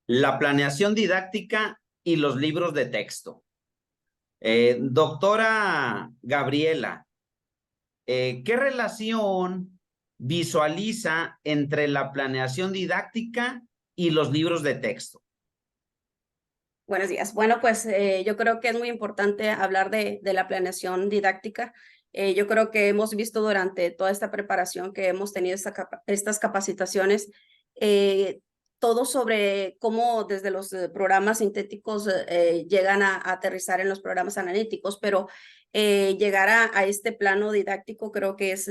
La planeación didáctica y los libros de texto. Doctora Gabriela, ¿qué relación visualiza entre la planeación didáctica y los libros de texto? Buenos días. Bueno, pues yo creo que es muy importante hablar de la planeación didáctica. Yo creo que hemos visto durante toda esta preparación que hemos tenido estas capacitaciones, eh, todo sobre cómo desde los programas sintéticos llegan a aterrizar en los programas analíticos, pero llegar a este plano didáctico creo que es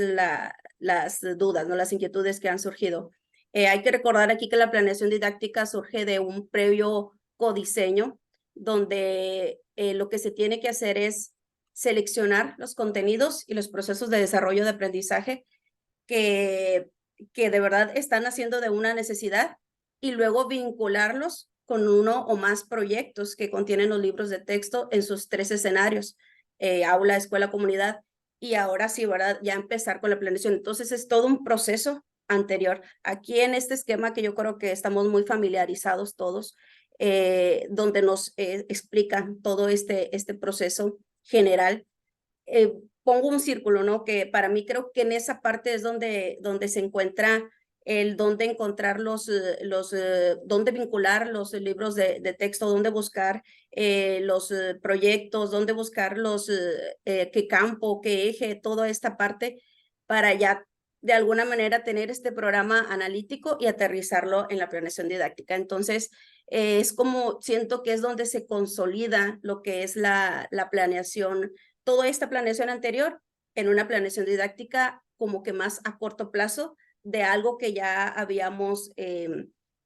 las dudas, ¿no? Las inquietudes que han surgido. Hay que recordar aquí que la planeación didáctica surge de un previo codiseño, donde lo que se tiene que hacer es seleccionar los contenidos y los procesos de desarrollo de aprendizaje que, que de verdad están haciendo de una necesidad y luego vincularlos con uno o más proyectos que contienen los libros de texto en sus tres escenarios, aula, escuela, comunidad, y ahora sí, ¿verdad? Ya empezar con la planeación. Entonces es todo un proceso anterior. Aquí en este esquema que yo creo que estamos muy familiarizados todos, donde nos explican todo este proceso general. Pongo un círculo, ¿no? Que para mí creo que en esa parte es donde se encuentra el dónde encontrar dónde vincular los libros de texto, dónde buscar los proyectos, dónde buscar qué campo, qué eje, toda esta parte para ya de alguna manera tener este programa analítico y aterrizarlo en la planeación didáctica. Entonces, es como siento que es donde se consolida lo que es la planeación, toda esta planeación anterior en una planeación didáctica como que más a corto plazo de algo que ya habíamos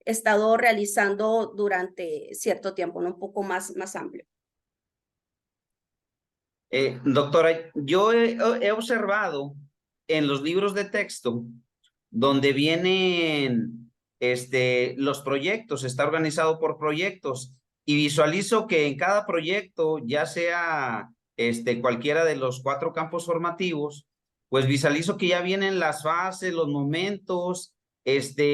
estado realizando durante cierto tiempo, ¿no? Un poco más amplio. Doctora, yo he observado en los libros de texto donde vienen los proyectos, está organizado por proyectos y visualizo que en cada proyecto, ya sea cualquiera de los 4 campos formativos, pues visualizo que ya vienen las fases, los momentos,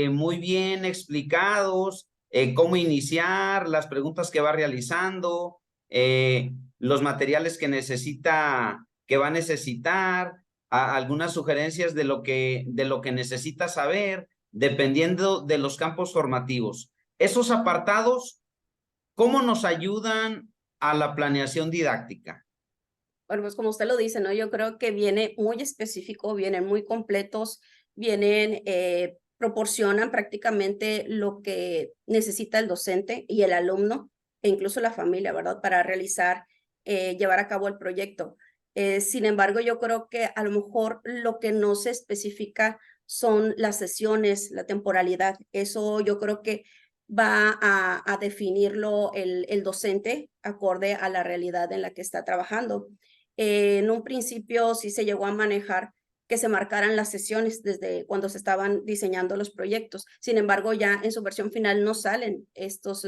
muy bien explicados, cómo iniciar, las preguntas que va realizando, los materiales que va a necesitar, algunas sugerencias de lo que necesita saber, dependiendo de los campos formativos. Esos apartados, ¿cómo nos ayudan a la planeación didáctica? Bueno, pues como usted lo dice, ¿no? Yo creo que viene muy específico, vienen muy completos, proporcionan prácticamente lo que necesita el docente y el alumno, e incluso la familia, ¿verdad? Para realizar, llevar a cabo el proyecto. Sin embargo, yo creo que a lo mejor lo que no se especifica son las sesiones, la temporalidad. Eso yo creo que va a definirlo el docente acorde a la realidad en la que está trabajando. En un principio sí se llegó a manejar que se marcaran las sesiones desde cuando se estaban diseñando los proyectos. Sin embargo, ya en su versión final no salen estas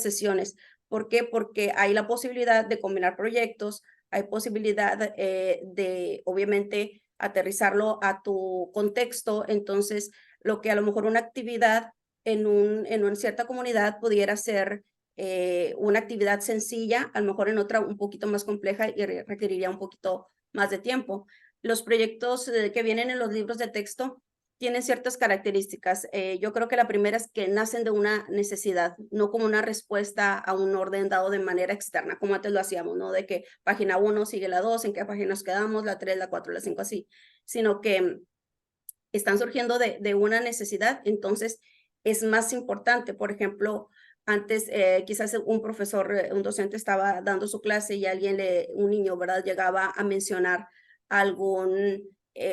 sesiones. ¿Por qué? Porque hay la posibilidad de combinar proyectos, hay posibilidad de, obviamente, aterrizarlo a tu contexto. Entonces, lo que a lo mejor una actividad en una cierta comunidad pudiera ser una actividad sencilla, a lo mejor en otra un poquito más compleja y requeriría un poquito más de tiempo. Los proyectos que vienen en los libros de texto tienen ciertas características. Yo creo que la primera es que nacen de una necesidad, no como una respuesta a un orden dado de manera externa, como antes lo hacíamos, ¿no? De que página 1 sigue la 2, en qué página nos quedamos, la 3, la 4, la 5, así, sino que están surgiendo de una necesidad, entonces es más importante. Por ejemplo, antes quizás un profesor, un docente estaba dando su clase y un niño, ¿verdad? Llegaba a mencionar algún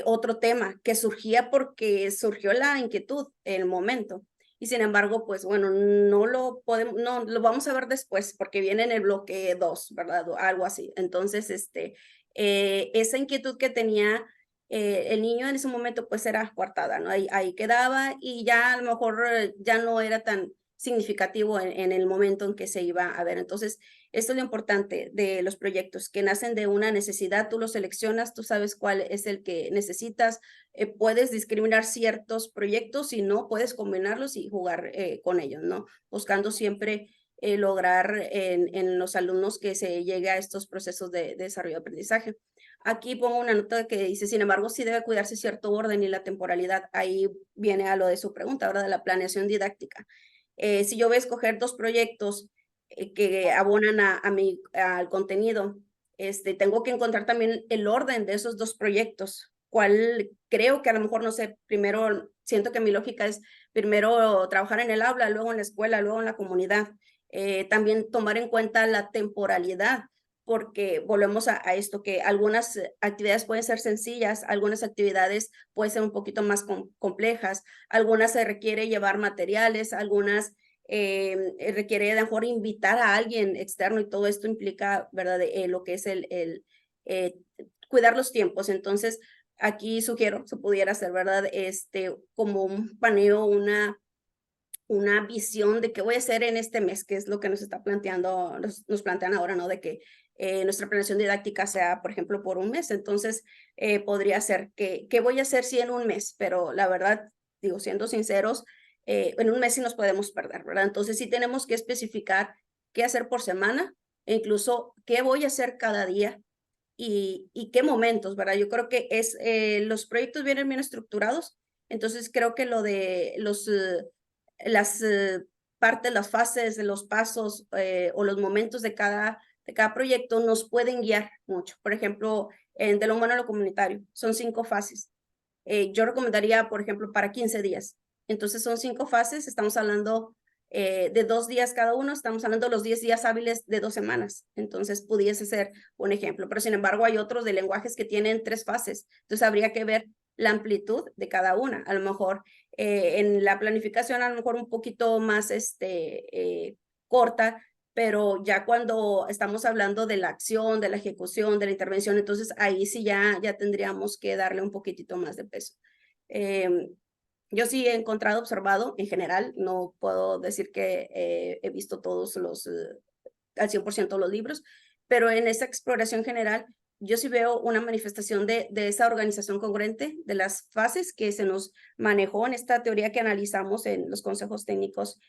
otro tema que surgía porque surgió la inquietud en el momento. Y sin embargo, pues bueno, no lo podemos, no, lo vamos a ver después porque viene en el bloque 2, ¿verdad? O algo así. Entonces, esa inquietud que tenía el niño en ese momento pues era coartada, ¿no? Ahí quedaba y ya a lo mejor ya no era tan significativo en el momento en que se iba a ver. Entonces, esto es lo importante de los proyectos, que nacen de una necesidad, tú los seleccionas, tú sabes cuál es el que necesitas, puedes discriminar ciertos proyectos y no, puedes combinarlos y jugar con ellos, ¿no? Buscando siempre lograr en los alumnos que se llegue a estos procesos de desarrollo de aprendizaje. Aquí pongo una nota que dice, sin embargo, sí debe cuidarse cierto orden y la temporalidad. Ahí viene a lo de su pregunta, ahora de la planeación didáctica. Si yo voy a escoger 2 proyectos que abonan al contenido, tengo que encontrar también el orden de esos 2 proyectos. ¿Cuál creo que a lo mejor, no sé, primero, siento que mi lógica es primero trabajar en el aula, luego en la escuela, luego en la comunidad? También tomar en cuenta la temporalidad, porque volvemos a esto, que algunas actividades pueden ser sencillas, algunas actividades pueden ser un poquito más complejas, algunas se requiere llevar materiales, algunas requiere de mejor invitar a alguien externo y todo esto implica, ¿verdad? Lo que es cuidar los tiempos. Entonces, aquí sugiero, se pudiera hacer, ¿verdad? Como un paneo, una visión de qué voy a hacer en este mes, que es lo que nos está planteando, nos plantean ahora, ¿no? De que nuestra planeación didáctica sea, por ejemplo, por un mes. Entonces, podría ser que, ¿qué voy a hacer si en un mes? Pero la verdad, digo, siendo sinceros, en un mes sí nos podemos perder, ¿verdad? Entonces, sí tenemos que especificar qué hacer por semana e incluso qué voy a hacer cada día y qué momentos, ¿verdad? Yo creo que los proyectos vienen bien estructurados, entonces creo que lo de las partes, las fases, los pasos o los momentos de cada proyecto nos pueden guiar mucho. Por ejemplo, de lo humano a lo comunitario, son 5 fases. Yo recomendaría, por ejemplo, para 15 días. Entonces son 5 fases, estamos hablando de 2 días cada uno, estamos hablando de los 10 días hábiles de 2 semanas. Entonces pudiese ser un ejemplo, pero sin embargo hay otros de lenguajes que tienen 3 fases. Entonces habría que ver la amplitud de cada una. A lo mejor en la planificación, a lo mejor un poquito más corta, pero ya cuando estamos hablando de la acción, de la ejecución, de la intervención, entonces ahí sí ya tendríamos que darle un poquitito más de peso. Yo sí he encontrado, observado en general, no puedo decir que he visto todos al 100% los libros, pero en esa exploración general yo sí veo una manifestación de esa organización congruente de las fases que se nos manejó en esta teoría que analizamos en los consejos técnicos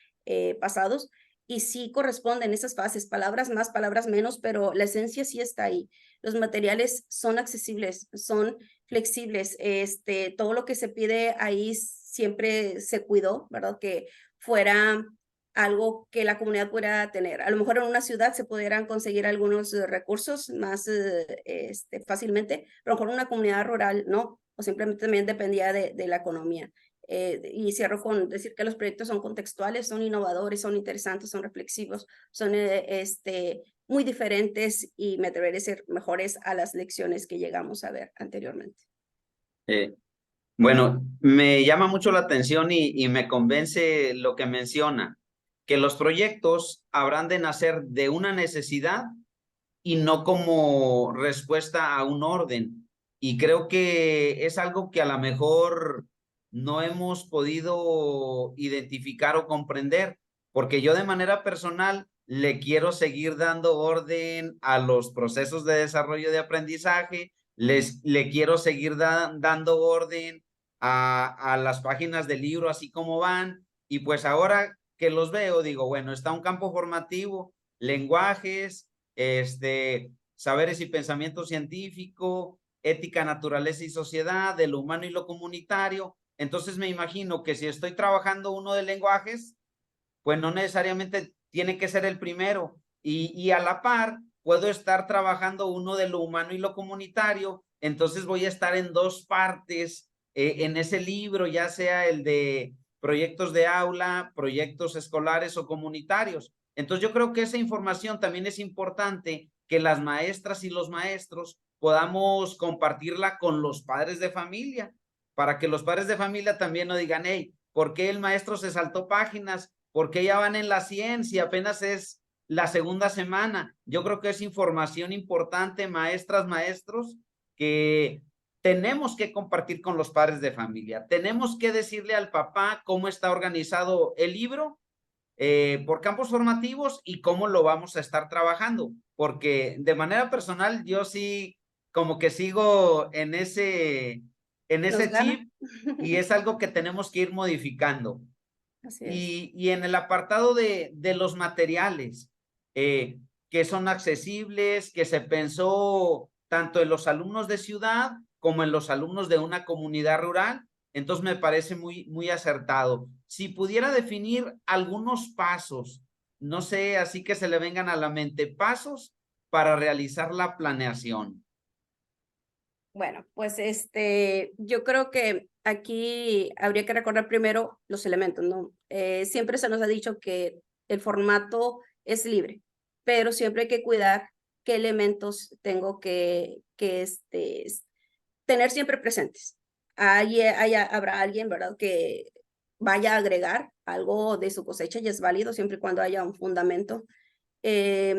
pasados, y sí corresponden esas fases, palabras más, palabras menos, pero la esencia sí está ahí. Los materiales son accesibles, son flexibles, todo lo que se pide ahí siempre se cuidó, ¿verdad? Que fuera algo que la comunidad pudiera tener. A lo mejor en una ciudad se pudieran conseguir algunos recursos más fácilmente, pero a lo mejor en una comunidad rural no, o simplemente también dependía de la economía. Y cierro con decir que los proyectos son contextuales, son innovadores, son interesantes, son reflexivos, son muy diferentes y me atrevería a decir mejores a las lecciones que llegamos a ver anteriormente. Bueno, me llama mucho la atención y me convence lo que menciona, que los proyectos habrán de nacer de una necesidad y no como respuesta a un orden. Y creo que es algo que a lo mejor no hemos podido identificar o comprender, porque yo de manera personal le quiero seguir dando orden a los procesos de desarrollo de aprendizaje, le quiero seguir dando orden a las páginas del libro así como van, y pues ahora que los veo, digo, bueno, está un campo formativo, lenguajes, saberes y pensamiento científico, ética, naturaleza y sociedad, de lo humano y lo comunitario. Entonces me imagino que si estoy trabajando uno de lenguajes, pues no necesariamente tiene que ser el primero. Y a la par, puedo estar trabajando uno de lo humano y lo comunitario. Entonces voy a estar en 2 partes en ese libro, ya sea el de proyectos de aula, proyectos escolares o comunitarios. Entonces yo creo que esa información también es importante que las maestras y los maestros podamos compartirla con los padres de familia, para que los padres de familia también no digan, hey, ¿por qué el maestro se saltó páginas? ¿Por qué ya van en la ciencia? Apenas es la segunda semana. Yo creo que es información importante, maestras, maestros, que tenemos que compartir con los padres de familia. Tenemos que decirle al papá cómo está organizado el libro por campos formativos y cómo lo vamos a estar trabajando, porque de manera personal yo sí como que sigo en Nos ese gana. chip y es algo que tenemos que ir modificando. Así es. Y en el apartado de los materiales, que son accesibles, que se pensó tanto en los alumnos de ciudad como en los alumnos de una comunidad rural, entonces me parece muy acertado. Si pudiera definir algunos pasos, no sé, así que se le vengan a la mente, pasos para realizar la planeación. Bueno, pues yo creo que aquí habría que recordar primero los elementos, ¿no? Siempre se nos ha dicho que el formato es libre, pero siempre hay que cuidar qué elementos tengo que tener siempre presentes. Habrá alguien, ¿verdad?, que vaya a agregar algo de su cosecha y es válido siempre y cuando haya un fundamento.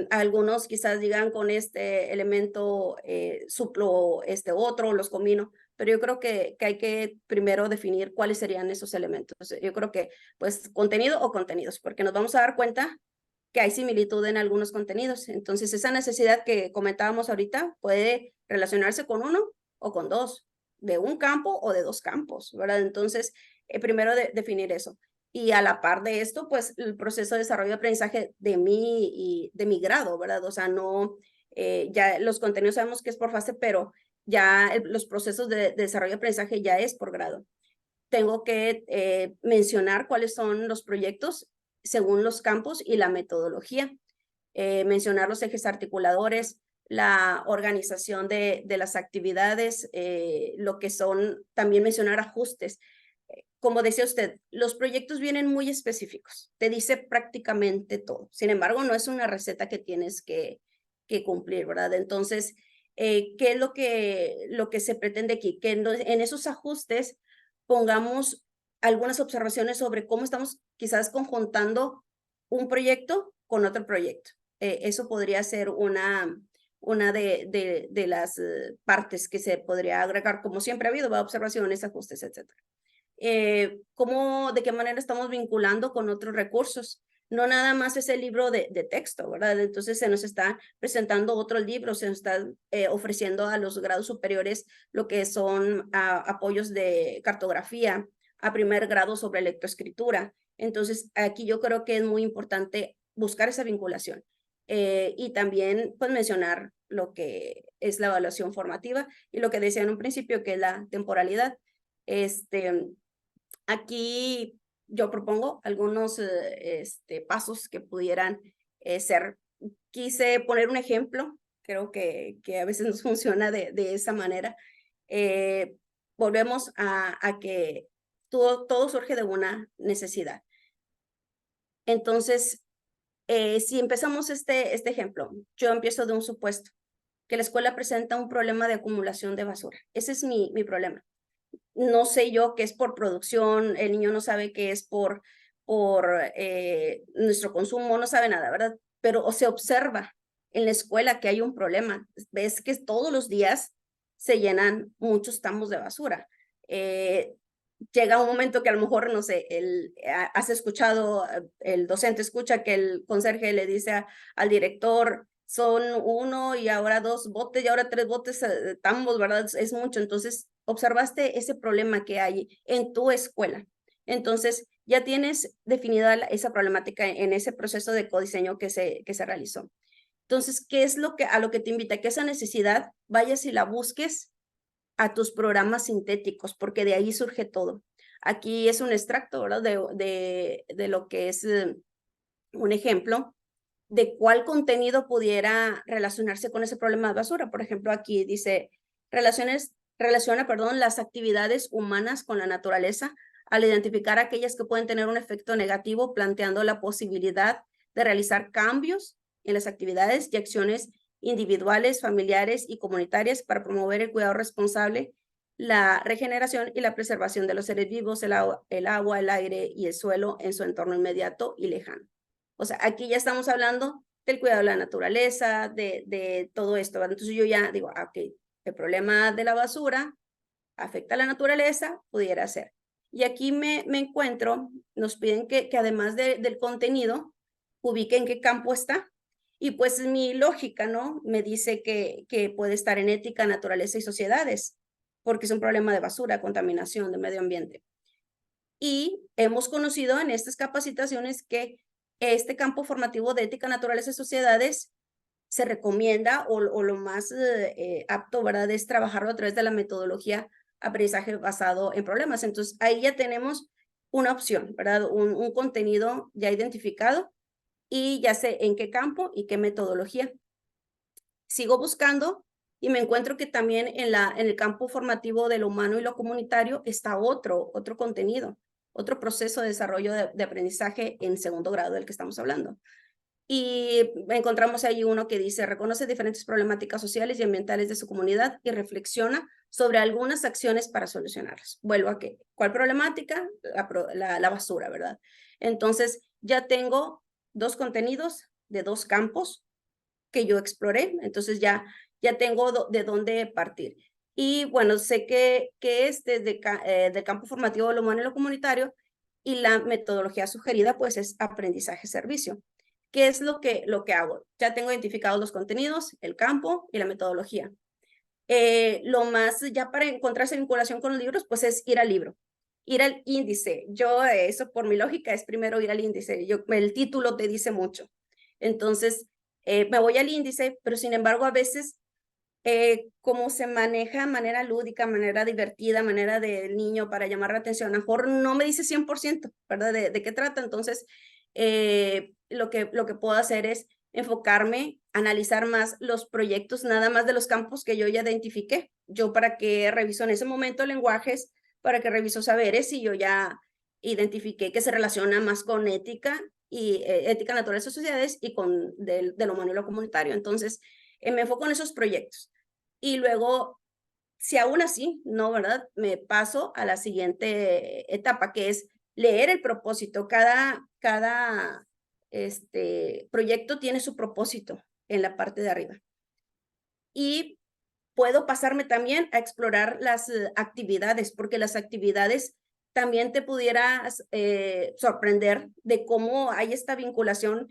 Algunos quizás digan con este elemento suplo este otro, los combino, pero yo creo que hay que primero definir cuáles serían esos elementos. Yo creo que pues contenido o contenidos, porque nos vamos a dar cuenta que hay similitud en algunos contenidos. Entonces esa necesidad que comentábamos ahorita puede relacionarse con uno o con dos, de un campo o de dos campos, ¿verdad? Entonces, primero definir eso. Y a la par de esto, pues el proceso de desarrollo de aprendizaje de mi grado, ¿verdad? O sea, no, ya los contenidos sabemos que es por fase, pero ya los procesos de desarrollo de aprendizaje ya es por grado. Tengo que mencionar cuáles son los proyectos según los campos y la metodología. Mencionar los ejes articuladores, la organización de las actividades, lo que son, también mencionar ajustes. Como decía usted, los proyectos vienen muy específicos, te dice prácticamente todo. Sin embargo, no es una receta que tienes que cumplir, ¿verdad? Entonces, ¿qué es lo que se pretende aquí? Que en esos ajustes pongamos algunas observaciones sobre cómo estamos quizás conjuntando un proyecto con otro proyecto. Eso podría ser una de las partes que se podría agregar, como siempre ha habido, ¿va? Observaciones, ajustes, etcétera. De qué manera estamos vinculando con otros recursos. No nada más es el libro de texto, ¿verdad? Entonces se nos está presentando otros libros, se nos está ofreciendo a los grados superiores lo que son apoyos de cartografía, a primer grado sobre lectoescritura. Entonces aquí yo creo que es muy importante buscar esa vinculación. Y también pues mencionar lo que es la evaluación formativa y lo que decía en un principio, que es la temporalidad. Este, Aquí yo propongo algunos pasos que pudieran ser. Quise poner un ejemplo, creo que a veces nos funciona de esa manera. Eh, Volvemos a que todo surge de una necesidad. Entonces, si empezamos este ejemplo, yo empiezo de un supuesto, que la escuela presenta un problema de acumulación de basura. Ese es mi problema. No sé yo qué es por producción, el niño no sabe qué es por nuestro consumo, no sabe nada, ¿verdad? Pero se observa en la escuela que hay un problema. Ves que todos los días se llenan muchos tambos de basura. Eh, Llega un momento que a lo mejor, no sé, has escuchado, el docente escucha que el conserje le dice al director, son uno y ahora dos botes y ahora tres botes, tambos, ¿verdad? Es mucho. Entonces, observaste ese problema que hay en tu escuela. Entonces, ya tienes definida esa problemática en ese proceso de codiseño que se realizó. Entonces, ¿qué es a lo que te invita? Que esa necesidad vayas y la busques a tus programas sintéticos, porque de ahí surge todo. Aquí es un extracto, ¿verdad? De lo que es un ejemplo de cuál contenido pudiera relacionarse con ese problema de basura. Por ejemplo, aquí dice, relaciona, perdón, las actividades humanas con la naturaleza al identificar aquellas que pueden tener un efecto negativo, planteando la posibilidad de realizar cambios en las actividades y acciones individuales, familiares y comunitarias para promover el cuidado responsable, la regeneración y la preservación de los seres vivos, el agua, el aire y el suelo en su entorno inmediato y lejano. O sea, aquí ya estamos hablando del cuidado de la naturaleza, de todo esto, ¿verdad? Entonces yo ya digo, ok, el problema de la basura afecta a la naturaleza, pudiera ser. Y aquí me encuentro, nos piden que además del contenido, ubique en qué campo está. Y pues mi lógica, ¿no? Me dice que puede estar en ética, naturaleza y sociedades, porque es un problema de basura, contaminación, de medio ambiente. Y hemos conocido en estas capacitaciones que este campo formativo de ética, naturaleza y sociedades se recomienda o lo más apto, ¿verdad? Es trabajarlo a través de la metodología aprendizaje basado en problemas. Entonces, ahí ya tenemos una opción, ¿verdad? Un contenido ya identificado y ya sé en qué campo y qué metodología. Sigo buscando y me encuentro que también en el campo formativo de lo humano y lo comunitario está otro contenido, otro proceso de desarrollo de aprendizaje en segundo grado del que estamos hablando. Y encontramos ahí uno que dice, reconoce diferentes problemáticas sociales y ambientales de su comunidad y reflexiona sobre algunas acciones para solucionarlas. Vuelvo a que, ¿cuál problemática? La basura, ¿verdad? Entonces, ya tengo 2 contenidos de 2 campos que yo exploré, entonces ya tengo de dónde partir. Y bueno, sé que es desde del campo formativo de lo humano y lo comunitario, y la metodología sugerida pues es aprendizaje-servicio. ¿Qué es lo que hago? Ya tengo identificados los contenidos, el campo y la metodología. Lo más, ya para encontrar esa vinculación con los libros, pues es ir al libro, ir al índice. Yo, eso por mi lógica es primero ir al índice. El título te dice mucho. Entonces, me voy al índice, pero sin embargo, a veces, como se maneja de manera lúdica, manera divertida, manera del niño para llamar la atención, a lo mejor no me dice 100%, ¿verdad? De qué trata. Entonces, lo que puedo hacer es enfocarme, analizar más los proyectos, nada más de los campos que yo ya identifiqué. Yo para que reviso en ese momento lenguajes, para que reviso saberes, y yo ya identifiqué que se relaciona más con ética y ética, naturaleza y sociedades y con del humano y lo comunitario. Entonces, me enfoco en esos proyectos. Y luego, si aún así, no, ¿verdad? Me paso a la siguiente etapa, que es leer el propósito. Cada proyecto tiene su propósito en la parte de arriba. Y puedo pasarme también a explorar las actividades, porque las actividades también te pudieras sorprender de cómo hay esta vinculación,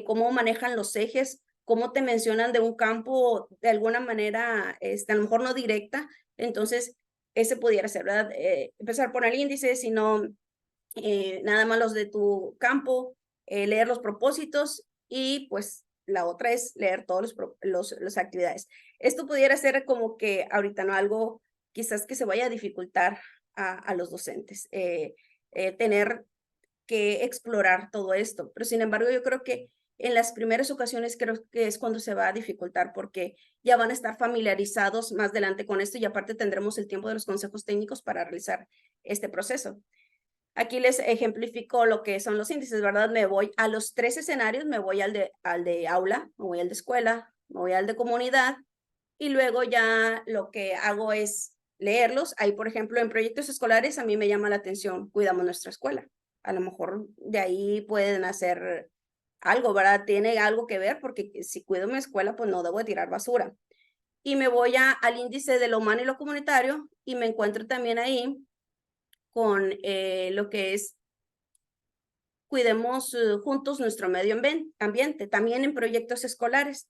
cómo manejan los ejes, cómo te mencionan de un campo de alguna manera, a lo mejor no directa. Entonces, ese pudiera ser, ¿verdad? Empezar por el índice, sino nada más los de tu campo, leer los propósitos, y pues la otra es leer todos los actividades. Esto pudiera ser como que ahorita no algo quizás que se vaya a dificultar a los docentes, tener que explorar todo esto, pero sin embargo yo creo que en las primeras ocasiones creo que es cuando se va a dificultar, porque ya van a estar familiarizados más adelante con esto, y aparte tendremos el tiempo de los consejos técnicos para realizar este proceso. Aquí les ejemplifico lo que son los índices, ¿verdad? Me voy a los 3 escenarios, me voy al de aula, me voy al de escuela, me voy al de comunidad, y luego ya lo que hago es leerlos. Ahí, por ejemplo, en proyectos escolares a mí me llama la atención, cuidamos nuestra escuela. A lo mejor de ahí pueden hacer algo, ¿verdad? Tiene algo que ver, porque si cuido mi escuela, pues no debo de tirar basura. Y me voy al índice de lo humano y lo comunitario, y me encuentro también ahí con lo que es cuidemos juntos nuestro medio ambiente, también en proyectos escolares.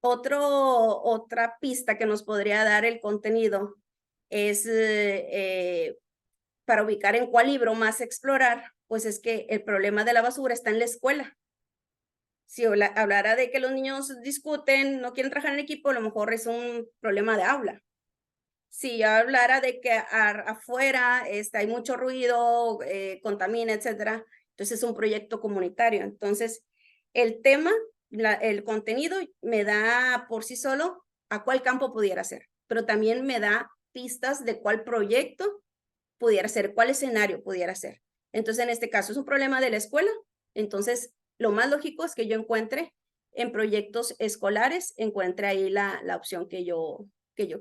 Otra pista que nos podría dar el contenido es para ubicar en cuál libro más explorar, pues es que el problema de la basura está en la escuela. Si hablara de que los niños discuten, no quieren trabajar en equipo, a lo mejor es un problema de aula. Si hablara de que afuera hay mucho ruido, contamina, etcétera, entonces es un proyecto comunitario. Entonces, el tema, el contenido me da por sí solo a cuál campo pudiera ser, pero también me da pistas de cuál proyecto pudiera ser, cuál escenario pudiera ser. Entonces, en este caso es un problema de la escuela, entonces lo más lógico es que yo encuentre en proyectos escolares, encuentre ahí la opción que yo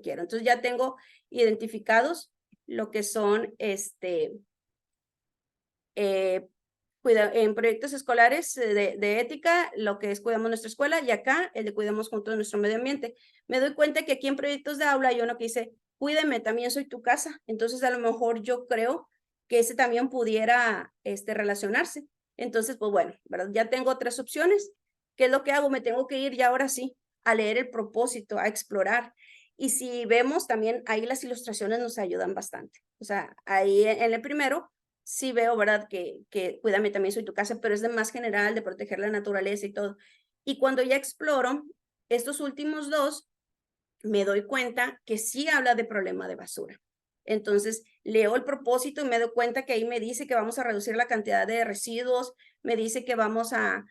quiero. Entonces ya tengo identificados lo que son en proyectos escolares de ética, lo que es cuidamos nuestra escuela, y acá el de cuidamos juntos nuestro medio ambiente. Me doy cuenta que aquí en proyectos de aula hay uno que dice, cuídeme, también soy tu casa. Entonces a lo mejor yo creo que ese también pudiera relacionarse. Entonces, pues bueno, ¿verdad? Ya tengo 3 opciones. ¿Qué es lo que hago? Me tengo que ir ya ahora sí a leer el propósito, a explorar. Y si vemos también, ahí las ilustraciones nos ayudan bastante. O sea, ahí en el primero sí veo, ¿verdad? Que Cuídame también soy tu casa, pero es de más general, de proteger la naturaleza y todo. Y cuando ya exploro estos últimos 2, me doy cuenta que sí habla de problema de basura. Entonces, leo el propósito y me doy cuenta que ahí me dice que vamos a reducir la cantidad de residuos, me dice que vamos a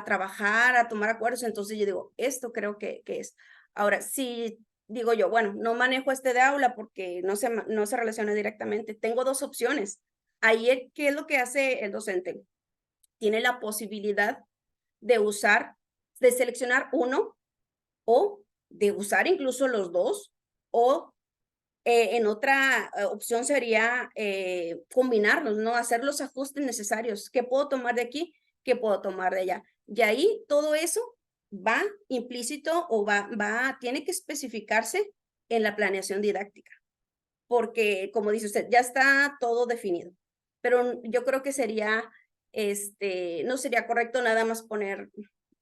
trabajar, a tomar acuerdos. Entonces, yo digo, esto creo que es. Ahora, si digo yo, bueno, no manejo de aula porque no se relaciona directamente, tengo 2 opciones. Ahí, ¿qué es lo que hace el docente? Tiene la posibilidad de usar, de seleccionar uno o de usar incluso los 2, o en otra opción sería combinarlos, ¿no? Hacer los ajustes necesarios. ¿Qué puedo tomar de aquí? ¿Qué puedo tomar de allá? Y ahí todo eso va implícito o tiene que especificarse en la planeación didáctica, porque como dice usted, ya está todo definido. Pero yo creo que sería, no sería correcto nada más poner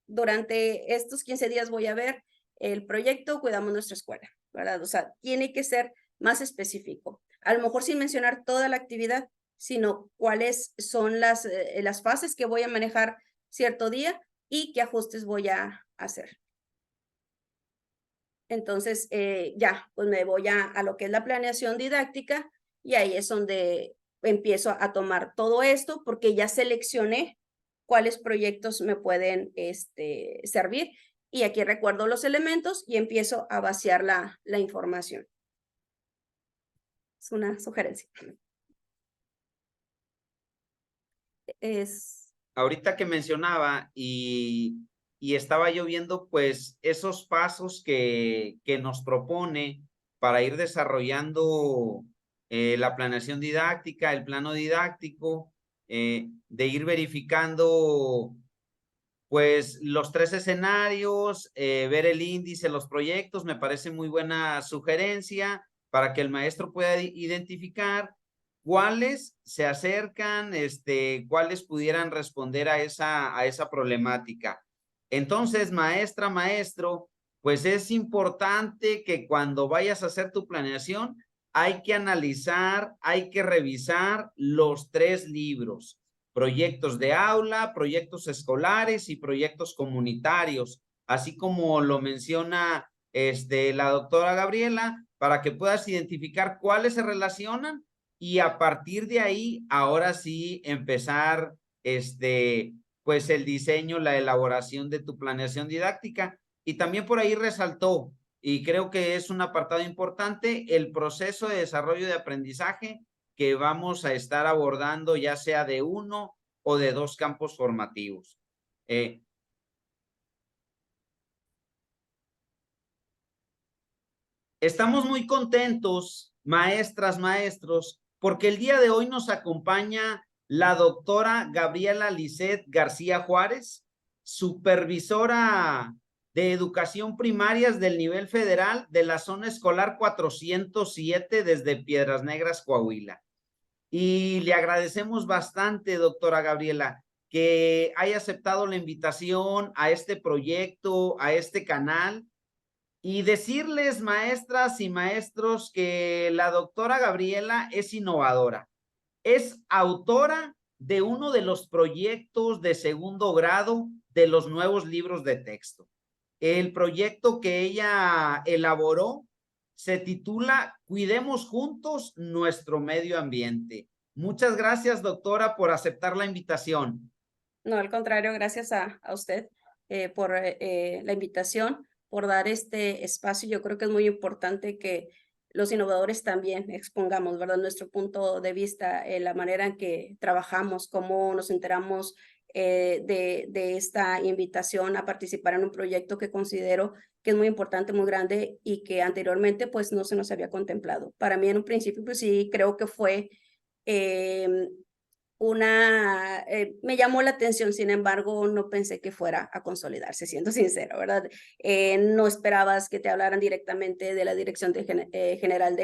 durante estos 15 días voy a ver el proyecto Cuidamos Nuestra Escuela, ¿verdad? O sea, tiene que ser más específico. A lo mejor sin mencionar toda la actividad, sino cuáles son las fases que voy a manejar cierto día y qué ajustes voy a hacer. Entonces, ya, pues me voy a lo que es la planeación didáctica y ahí es donde empiezo a tomar todo esto porque ya seleccioné cuáles proyectos me pueden servir. Y aquí recuerdo los elementos y empiezo a vaciar la información. Es una sugerencia. Es, Ahorita que mencionaba y estaba yo viendo pues esos pasos que nos propone para ir desarrollando la planeación didáctica, el plano didáctico, de ir verificando pues los 3 escenarios, ver el índice, los proyectos, me parece muy buena sugerencia para que el maestro pueda identificar cuáles se acercan, cuáles pudieran responder a esa problemática. Entonces, maestra, maestro, pues es importante que cuando vayas a hacer tu planeación, hay que analizar, hay que revisar los 3 libros: proyectos de aula, proyectos escolares y proyectos comunitarios, así como lo menciona la doctora Gabriela, para que puedas identificar cuáles se relacionan y a partir de ahí, ahora sí, empezar pues el diseño, la elaboración de tu planeación didáctica. Y también por ahí resaltó, y creo que es un apartado importante, el proceso de desarrollo de aprendizaje que vamos a estar abordando, ya sea de 1 o de 2 campos formativos. Estamos muy contentos, maestras, maestros, porque el día de hoy nos acompaña la doctora Gabriela Lisset García Juárez, supervisora de educación primarias del nivel federal de la zona escolar 407 desde Piedras Negras, Coahuila. Y le agradecemos bastante, doctora Gabriela, que haya aceptado la invitación a este proyecto, a este canal, y decirles, maestras y maestros, que la doctora Gabriela es innovadora. Es autora de uno de los proyectos de segundo grado de los nuevos libros de texto. El proyecto que ella elaboró se titula Cuidemos juntos nuestro medio ambiente. Muchas gracias, doctora, por aceptar la invitación. no, al contrario, gracias a usted por la invitación, por dar este espacio. Yo creo que es muy importante que los innovadores también expongamos, ¿verdad? Nuestro punto de vista, la manera en que trabajamos, cómo nos enteramos de esta invitación a participar en un proyecto que considero que es muy importante, muy grande y que anteriormente pues no se nos había contemplado. Para mí en un principio pues sí creo que fue me llamó la atención, sin embargo, no pensé que fuera a consolidarse, siendo sincero, ¿verdad? No esperabas que te hablaran directamente de la Dirección General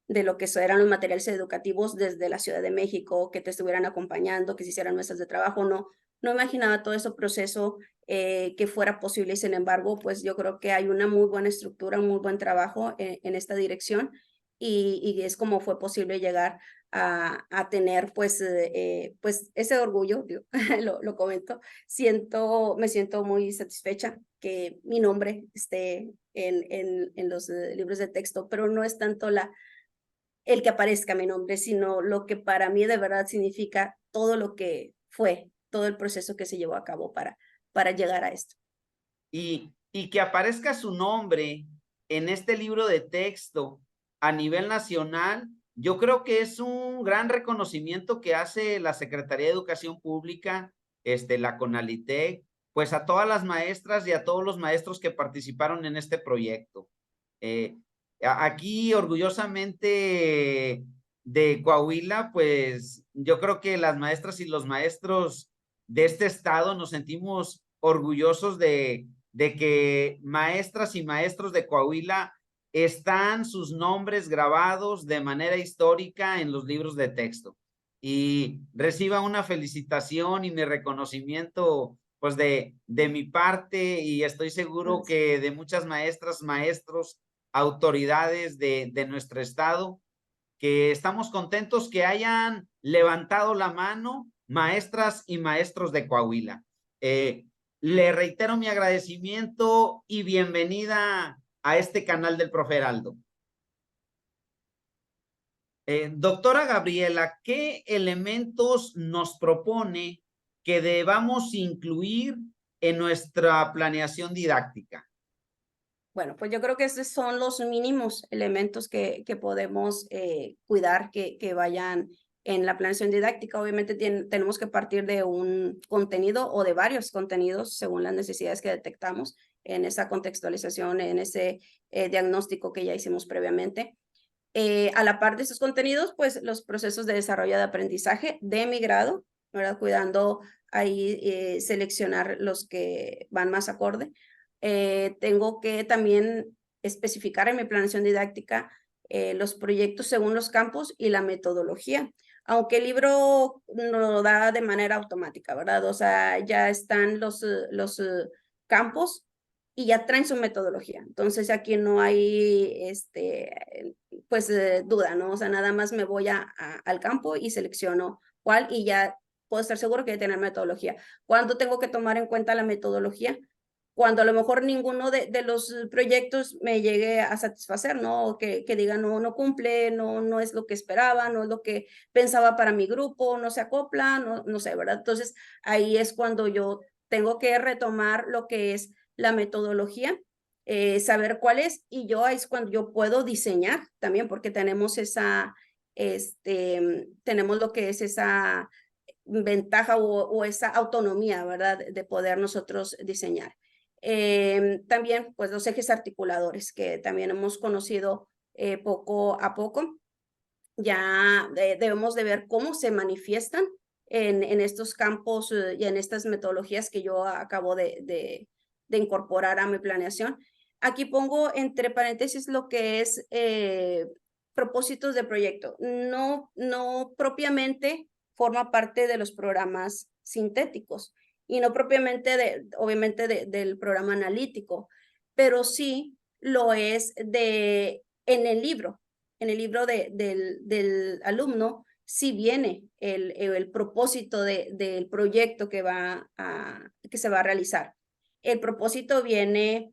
de lo que eran los materiales educativos desde la Ciudad de México, que te estuvieran acompañando, que se hicieran mesas de trabajo, no imaginaba todo ese proceso que fuera posible y sin embargo, pues yo creo que hay una muy buena estructura, un muy buen trabajo en esta dirección y es como fue posible llegar a tener pues ese orgullo, digo, lo comento, me siento muy satisfecha que mi nombre esté en los libros de texto, pero no es tanto el que aparezca mi nombre, sino lo que para mí de verdad significa todo lo que fue, todo el proceso que se llevó a cabo para llegar a esto. Y que aparezca su nombre en este libro de texto a nivel nacional, yo creo que es un gran reconocimiento que hace la Secretaría de Educación Pública, la CONALITEC, pues a todas las maestras y a todos los maestros que participaron en este proyecto. Aquí orgullosamente de Coahuila, pues yo creo que las maestras y los maestros de este estado nos sentimos orgullosos de que maestras y maestros de Coahuila están sus nombres grabados de manera histórica en los libros de texto y reciba una felicitación y mi reconocimiento pues de mi parte y estoy seguro que de muchas maestras, maestros, autoridades de nuestro estado, que estamos contentos que hayan levantado la mano maestras y maestros de Coahuila. Le reitero mi agradecimiento y bienvenida a este canal del Profe Heraldo. Doctora Gabriela, ¿qué elementos nos propone que debamos incluir en nuestra planeación didáctica? Bueno, pues yo creo que esos son los mínimos elementos que podemos cuidar que vayan en la planeación didáctica. Obviamente tenemos que partir de un contenido o de varios contenidos según las necesidades que detectamos en esa contextualización, en ese diagnóstico que ya hicimos previamente. A la par de esos contenidos, pues los procesos de desarrollo de aprendizaje de mi grado, ¿verdad? Cuidando ahí seleccionar los que van más acorde. Tengo que también especificar en mi planeación didáctica los proyectos según los campos y la metodología, aunque el libro no lo da de manera automática, ¿verdad? O sea, ya están los campos y ya traen su metodología. Entonces aquí no hay pues duda, ¿no? O sea, nada más me voy al campo y selecciono cuál y ya puedo estar seguro que voy a tener metodología. ¿Cuándo tengo que tomar en cuenta la metodología? Cuando a lo mejor ninguno de los proyectos me llegue a satisfacer, ¿no? O que diga, no cumple, no es lo que esperaba, no es lo que pensaba para mi grupo, no se acopla, no sé, ¿verdad? Entonces, ahí es cuando yo tengo que retomar lo que es la metodología, saber cuál es, y yo ahí es cuando yo puedo diseñar también, porque tenemos tenemos lo que es esa ventaja o esa autonomía, ¿verdad? De poder nosotros diseñar. También, pues, los ejes articuladores, que también hemos conocido poco a poco. Ya debemos de ver cómo se manifiestan en estos campos y en estas metodologías que yo acabo de incorporar a mi planeación. Aquí pongo entre paréntesis lo que es propósitos de proyecto. No propiamente forma parte de los programas sintéticos y no propiamente, obviamente, del programa analítico, pero sí lo es en el libro. En el libro del alumno sí viene el propósito del proyecto que se va a realizar. El propósito viene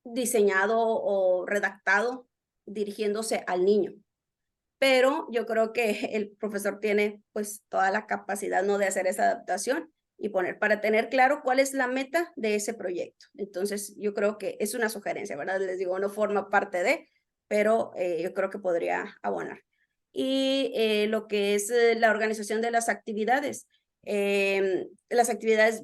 diseñado o redactado dirigiéndose al niño. Pero yo creo que el profesor tiene pues toda la capacidad, ¿no?, de hacer esa adaptación y poner para tener claro cuál es la meta de ese proyecto. Entonces, yo creo que es una sugerencia, ¿verdad? Les digo, no forma parte de, pero yo creo que podría abonar. Y lo que es la organización de las actividades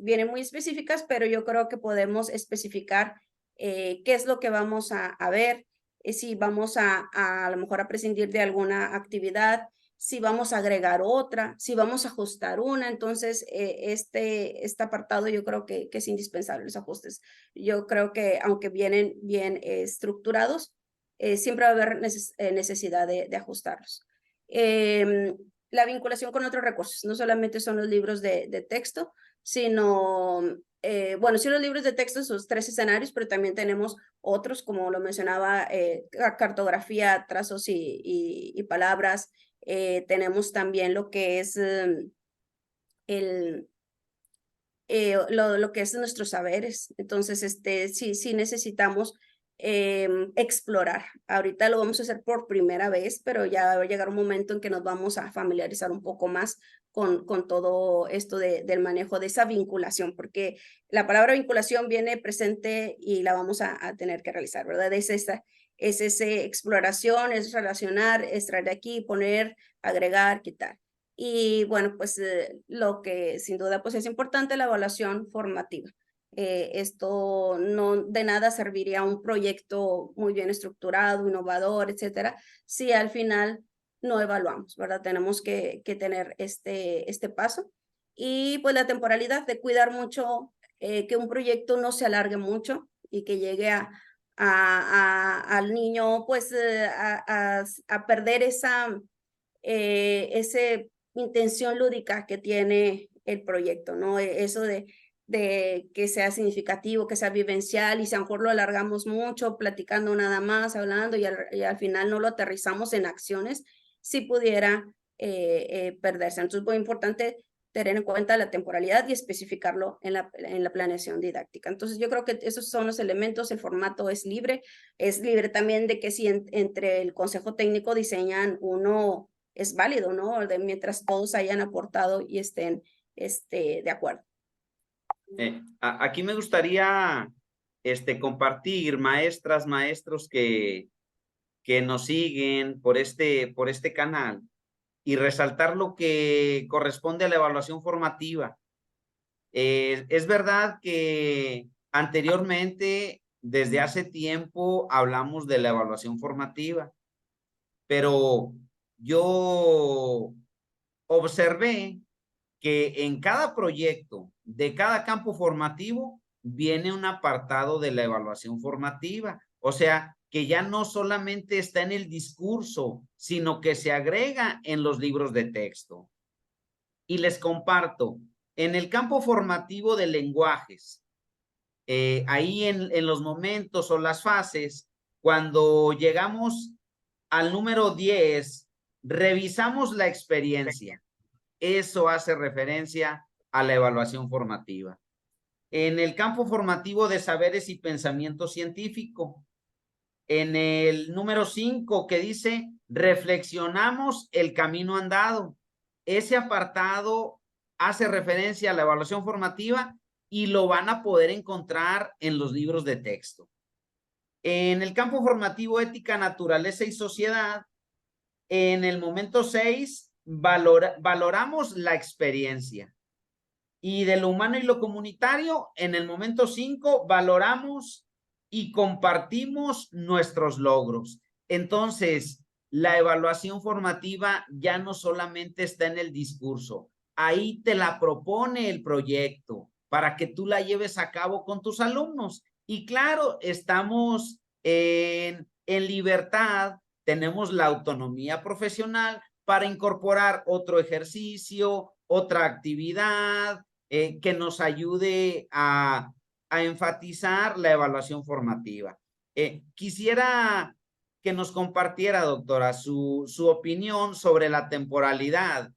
vienen muy específicas, pero yo creo que podemos especificar qué es lo que vamos a ver, si vamos a lo mejor a prescindir de alguna actividad, si vamos a agregar otra, si vamos a ajustar una. Entonces, este apartado yo creo que es indispensable, los ajustes. Yo creo que aunque vienen bien estructurados, siempre va a haber necesidad de ajustarlos. La vinculación con otros recursos, no solamente son los libros de texto, sino, bueno, sí los libros de texto, esos 3 escenarios, pero también tenemos otros, como lo mencionaba, cartografía, trazos y palabras. Tenemos también lo que es lo que es nuestros saberes. Entonces, sí necesitamos explorar. Ahorita lo vamos a hacer por primera vez, pero ya va a llegar un momento en que nos vamos a familiarizar un poco más con todo esto del manejo de esa vinculación, porque la palabra vinculación viene presente y la vamos a tener que realizar, ¿verdad? Es ese exploración, es relacionar, extraer de aquí, poner, agregar, quitar. Y bueno, pues lo que sin duda pues es importante, la evaluación formativa. Esto no de nada serviría un proyecto muy bien estructurado, innovador, etcétera, si al final no evaluamos, ¿verdad? Tenemos que tener este paso. Y pues la temporalidad de cuidar mucho, que un proyecto no se alargue mucho y que llegue al niño pues a perder ese intención lúdica que tiene el proyecto, ¿no? Eso de que sea significativo, que sea vivencial, y si a lo mejor lo alargamos mucho, platicando nada más, hablando, y al final no lo aterrizamos en acciones, si pudiera perderse. Entonces, es muy importante tener en cuenta la temporalidad y especificarlo en la planeación didáctica. Entonces, yo creo que esos son los elementos. El formato es libre también de que si entre el consejo técnico diseñan uno, es válido, ¿no? Mientras todos hayan aportado y estén de acuerdo. Aquí me gustaría compartir, maestras, maestros que nos siguen por este canal, y resaltar lo que corresponde a la evaluación formativa. Es verdad que anteriormente, desde hace tiempo, hablamos de la evaluación formativa, pero yo observé que en cada proyecto de cada campo formativo viene un apartado de la evaluación formativa. O sea, que ya no solamente está en el discurso, sino que se agrega en los libros de texto. Y les comparto, en el campo formativo de lenguajes, ahí en los momentos o las fases, cuando llegamos al número 10, revisamos la experiencia. Eso hace referencia a la evaluación formativa. En el campo formativo de saberes y pensamiento científico, en el número 5 que dice, reflexionamos el camino andado. Ese apartado hace referencia a la evaluación formativa y lo van a poder encontrar en los libros de texto. En el campo formativo ética, naturaleza y sociedad, en el momento 6, valoramos la experiencia. Y de lo humano y lo comunitario, en el momento 5, valoramos y compartimos nuestros logros. Entonces, la evaluación formativa ya no solamente está en el discurso, ahí te la propone el proyecto para que tú la lleves a cabo con tus alumnos. Y claro, estamos en libertad, tenemos la autonomía profesional para incorporar otro ejercicio, otra actividad, que nos ayude a enfatizar la evaluación formativa. Quisiera que nos compartiera, doctora, su opinión sobre la temporalidad.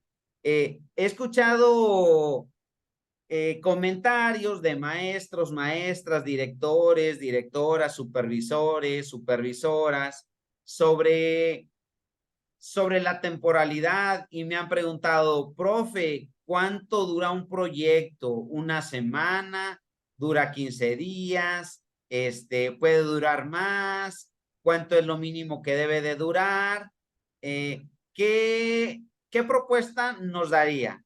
He escuchado comentarios de maestros, maestras, directores, directoras, supervisores, supervisoras sobre la temporalidad, y me han preguntado, profe, ¿cuánto dura un proyecto? ¿Una semana? ¿Dura 15 días? ¿Puede durar más? ¿Cuánto es lo mínimo que debe de durar? ¿Qué propuesta nos daría?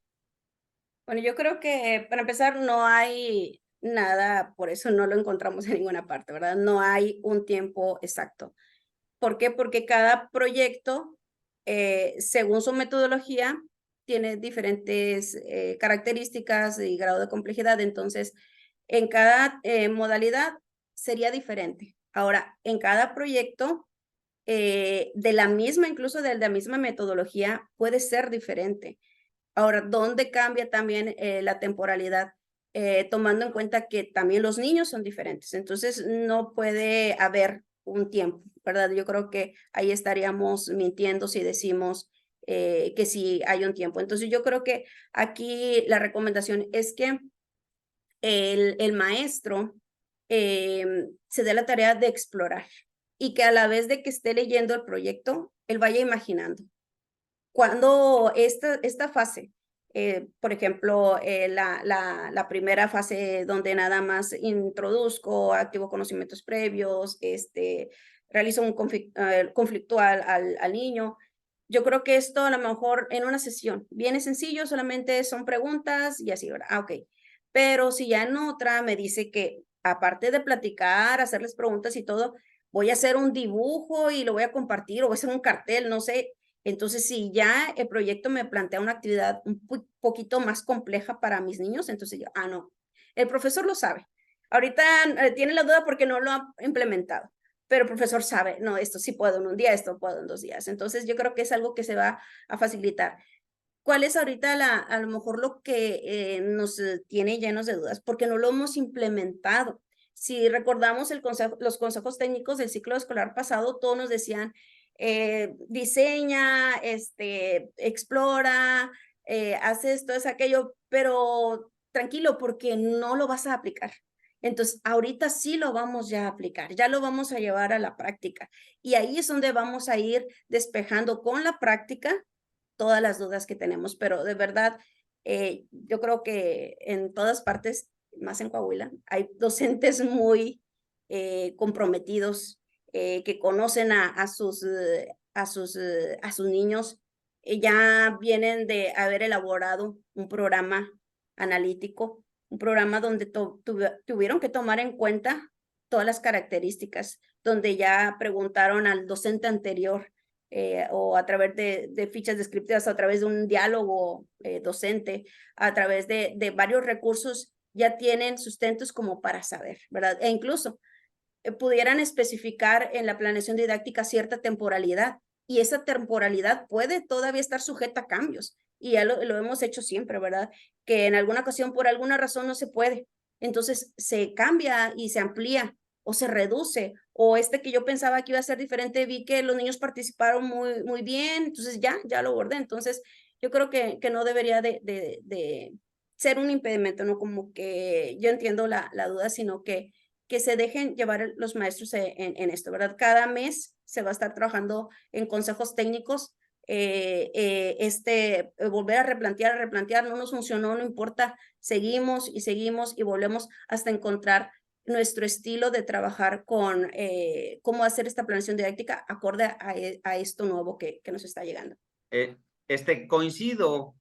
Bueno, yo creo que para empezar no hay nada, por eso no lo encontramos en ninguna parte, ¿verdad? No hay un tiempo exacto. ¿Por qué? Porque cada proyecto, según su metodología, tiene diferentes características y grado de complejidad. Entonces, en cada modalidad sería diferente. Ahora, en cada proyecto de la misma, incluso de la misma metodología, puede ser diferente. Ahora, ¿dónde cambia también la temporalidad? Tomando en cuenta que también los niños son diferentes, entonces no puede haber un tiempo, ¿verdad? Yo creo que ahí estaríamos mintiendo si decimos que sí hay un tiempo. Entonces yo creo que aquí la recomendación es que el maestro se dé la tarea de explorar y que a la vez de que esté leyendo el proyecto, él vaya imaginando. Cuando esta fase, por ejemplo, la primera fase donde nada más introduzco, activo conocimientos previos, realizo un conflicto al niño, yo creo que esto a lo mejor en una sesión viene sencillo, solamente son preguntas y así, ¿verdad? Ah, ok. Pero si ya en otra me dice que aparte de platicar, hacerles preguntas y todo, voy a hacer un dibujo y lo voy a compartir o voy a hacer un cartel, no sé. Entonces, si ya el proyecto me plantea una actividad un poquito más compleja para mis niños, entonces yo, ah, no, el profesor lo sabe. Ahorita tiene la duda porque no lo ha implementado, pero el profesor sabe, no, esto sí puedo en un día, esto puedo en 2 días. Entonces, yo creo que es algo que se va a facilitar. ¿Cuál es ahorita a lo mejor lo que nos tiene llenos de dudas? Porque no lo hemos implementado. Si recordamos los consejos técnicos del ciclo escolar pasado, todos nos decían, diseña, explora, haz esto, es aquello, pero tranquilo porque no lo vas a aplicar. Entonces, ahorita sí lo vamos ya a aplicar, ya lo vamos a llevar a la práctica. Y ahí es donde vamos a ir despejando con la práctica todas las dudas que tenemos, pero de verdad, yo creo que en todas partes, más en Coahuila, hay docentes muy comprometidos, que conocen a sus niños, ya vienen de haber elaborado un programa analítico, un programa donde tuvieron que tomar en cuenta todas las características, donde ya preguntaron al docente anterior o a través de fichas descriptivas, a través de un diálogo docente, a través de varios recursos, ya tienen sustentos como para saber, ¿verdad? E incluso pudieran especificar en la planeación didáctica cierta temporalidad y esa temporalidad puede todavía estar sujeta a cambios y ya lo hemos hecho siempre, ¿verdad? Que en alguna ocasión por alguna razón no se puede, entonces se cambia y se amplía o se reduce, o que yo pensaba que iba a ser diferente, vi que los niños participaron muy bien, entonces ya lo bordé, entonces yo creo que no debería de ser un impedimento, ¿no? Como que yo entiendo la duda, sino que se dejen llevar los maestros en esto, ¿verdad? Cada mes se va a estar trabajando en consejos técnicos, volver a replantear, no nos funcionó, no importa, seguimos y seguimos y volvemos hasta encontrar nuestro estilo de trabajar con cómo hacer esta planeación didáctica acorde a esto nuevo que nos está llegando. Coincido,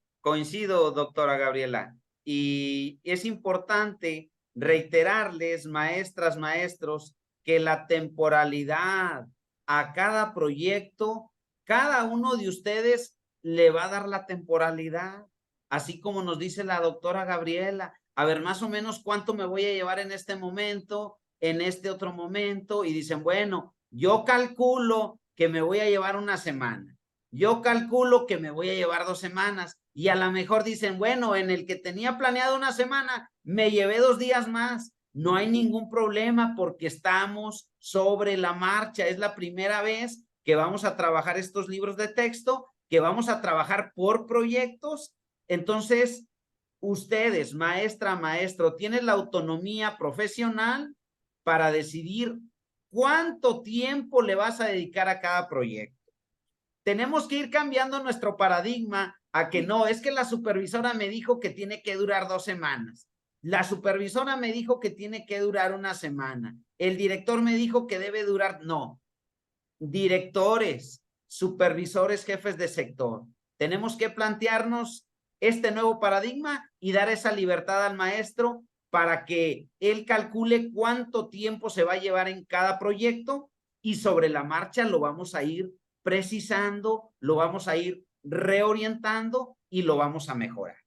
doctora Gabriela, y es importante reiterarles, maestras, maestros, que la temporalidad a cada proyecto, cada uno de ustedes le va a dar la temporalidad, así como nos dice la doctora Gabriela, a ver, más o menos cuánto me voy a llevar en este momento, en este otro momento, y dicen, bueno, yo calculo que me voy a llevar una semana. Yo calculo que me voy a llevar 2 semanas y a lo mejor dicen, bueno, en el que tenía planeado una semana, me llevé 2 días más. No hay ningún problema porque estamos sobre la marcha. Es la primera vez que vamos a trabajar estos libros de texto, que vamos a trabajar por proyectos. Entonces, ustedes, maestra, maestro, tienen la autonomía profesional para decidir cuánto tiempo le vas a dedicar a cada proyecto. Tenemos que ir cambiando nuestro paradigma a que no, es que la supervisora me dijo que tiene que durar 2 semanas. La supervisora me dijo que tiene que durar una semana. El director me dijo que debe durar, no. Directores, supervisores, jefes de sector. Tenemos que plantearnos este nuevo paradigma y dar esa libertad al maestro para que él calcule cuánto tiempo se va a llevar en cada proyecto y sobre la marcha lo vamos a ir precisando, lo vamos a ir reorientando y lo vamos a mejorar.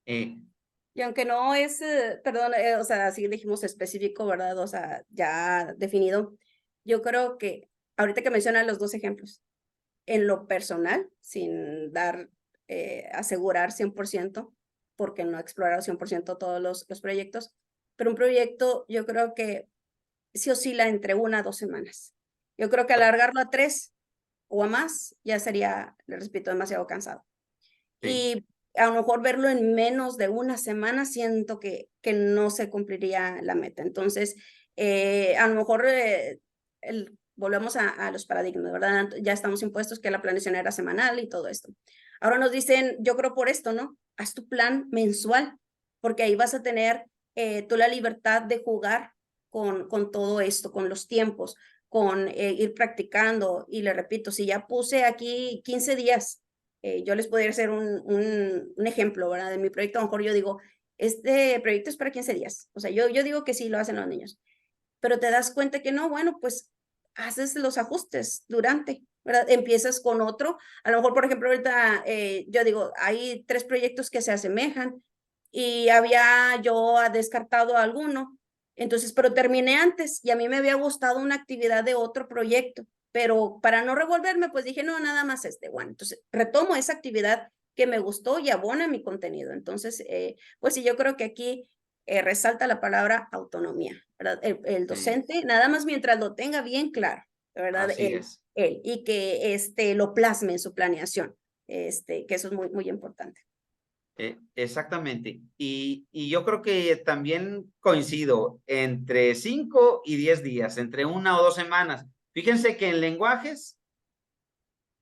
Y aunque no es, perdón, o sea, así dijimos específico, ¿verdad? O sea, ya definido, yo creo que ahorita que mencionan los dos ejemplos, en lo personal, sin dar, asegurar 100%, porque no he explorado 100% todos los proyectos, pero un proyecto yo creo que sí oscila entre 1 a 2 semanas. Yo creo que alargarlo a 3 o a más ya sería, le repito, demasiado cansado. Sí, Y a lo mejor verlo en menos de 1 semana, siento que no se cumpliría la meta. Entonces, a lo mejor, volvemos a los paradigmas, ¿verdad? Ya estamos impuestos que la planeación era semanal y todo esto. Ahora nos dicen, yo creo por esto, ¿no? Haz tu plan mensual, porque ahí vas a tener tú la libertad de jugar con todo esto, con los tiempos, con ir practicando. Y le repito, si ya puse aquí 15 días, yo les podría hacer un ejemplo, ¿verdad? De mi proyecto, a lo mejor yo digo, este proyecto es para 15 días. O sea, yo digo que sí lo hacen los niños, pero te das cuenta que no, bueno, pues haces los ajustes durante, ¿verdad? Empiezas con otro. A lo mejor, por ejemplo, ahorita yo digo, hay 3 proyectos que se asemejan y había yo descartado alguno, entonces, pero terminé antes y a mí me había gustado una actividad de otro proyecto, pero para no revolverme, pues dije, no, nada más este, bueno, entonces retomo esa actividad que me gustó y abona mi contenido. Entonces, pues sí, yo creo que aquí resalta la palabra autonomía, ¿verdad? El sí, docente, nada más mientras lo tenga bien claro, ¿verdad? así es. Él y que lo plasme en su planeación, que eso es muy, muy importante. Exactamente. Y yo creo que también coincido entre 5 y 10 días, entre 1 o 2 semanas. Fíjense que en lenguajes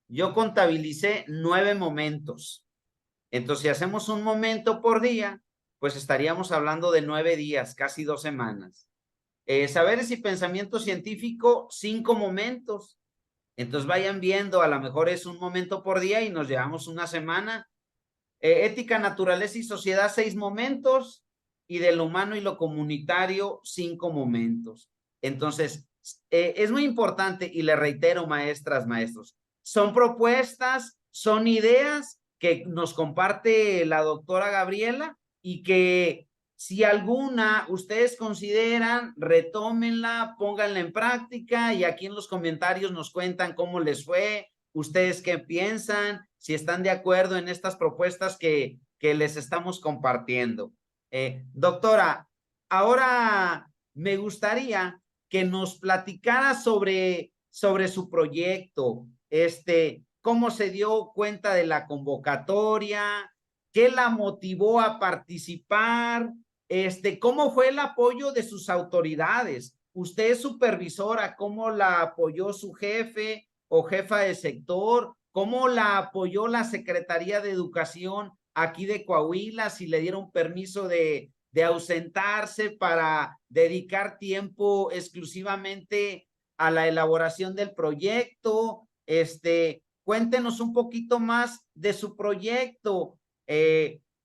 yo contabilicé 9 momentos. Entonces, si hacemos un momento por día, pues estaríamos hablando de 9 días, casi 2 semanas. Saberes y pensamiento científico, 5 momentos. Entonces vayan viendo, a lo mejor es un momento por día y nos llevamos una semana. Ética, naturaleza y sociedad, 6 momentos. Y de lo humano y lo comunitario, 5 momentos. Entonces, es muy importante y le reitero, maestras, maestros, son propuestas, son ideas que nos comparte la doctora Gabriela y que si alguna ustedes consideran, retómenla, pónganla en práctica y aquí en los comentarios nos cuentan cómo les fue, ustedes qué piensan, si están de acuerdo en estas propuestas que les estamos compartiendo. Doctora, ahora me gustaría que nos platicara sobre su proyecto, cómo se dio cuenta de la convocatoria, qué la motivó a participar, cómo fue el apoyo de sus autoridades. Usted es supervisora, ¿cómo la apoyó su jefe o jefa de sector? ¿Cómo la apoyó la Secretaría de Educación aquí de Coahuila? Si le dieron permiso de ausentarse para dedicar tiempo exclusivamente a la elaboración del proyecto. Cuéntenos un poquito más de su proyecto.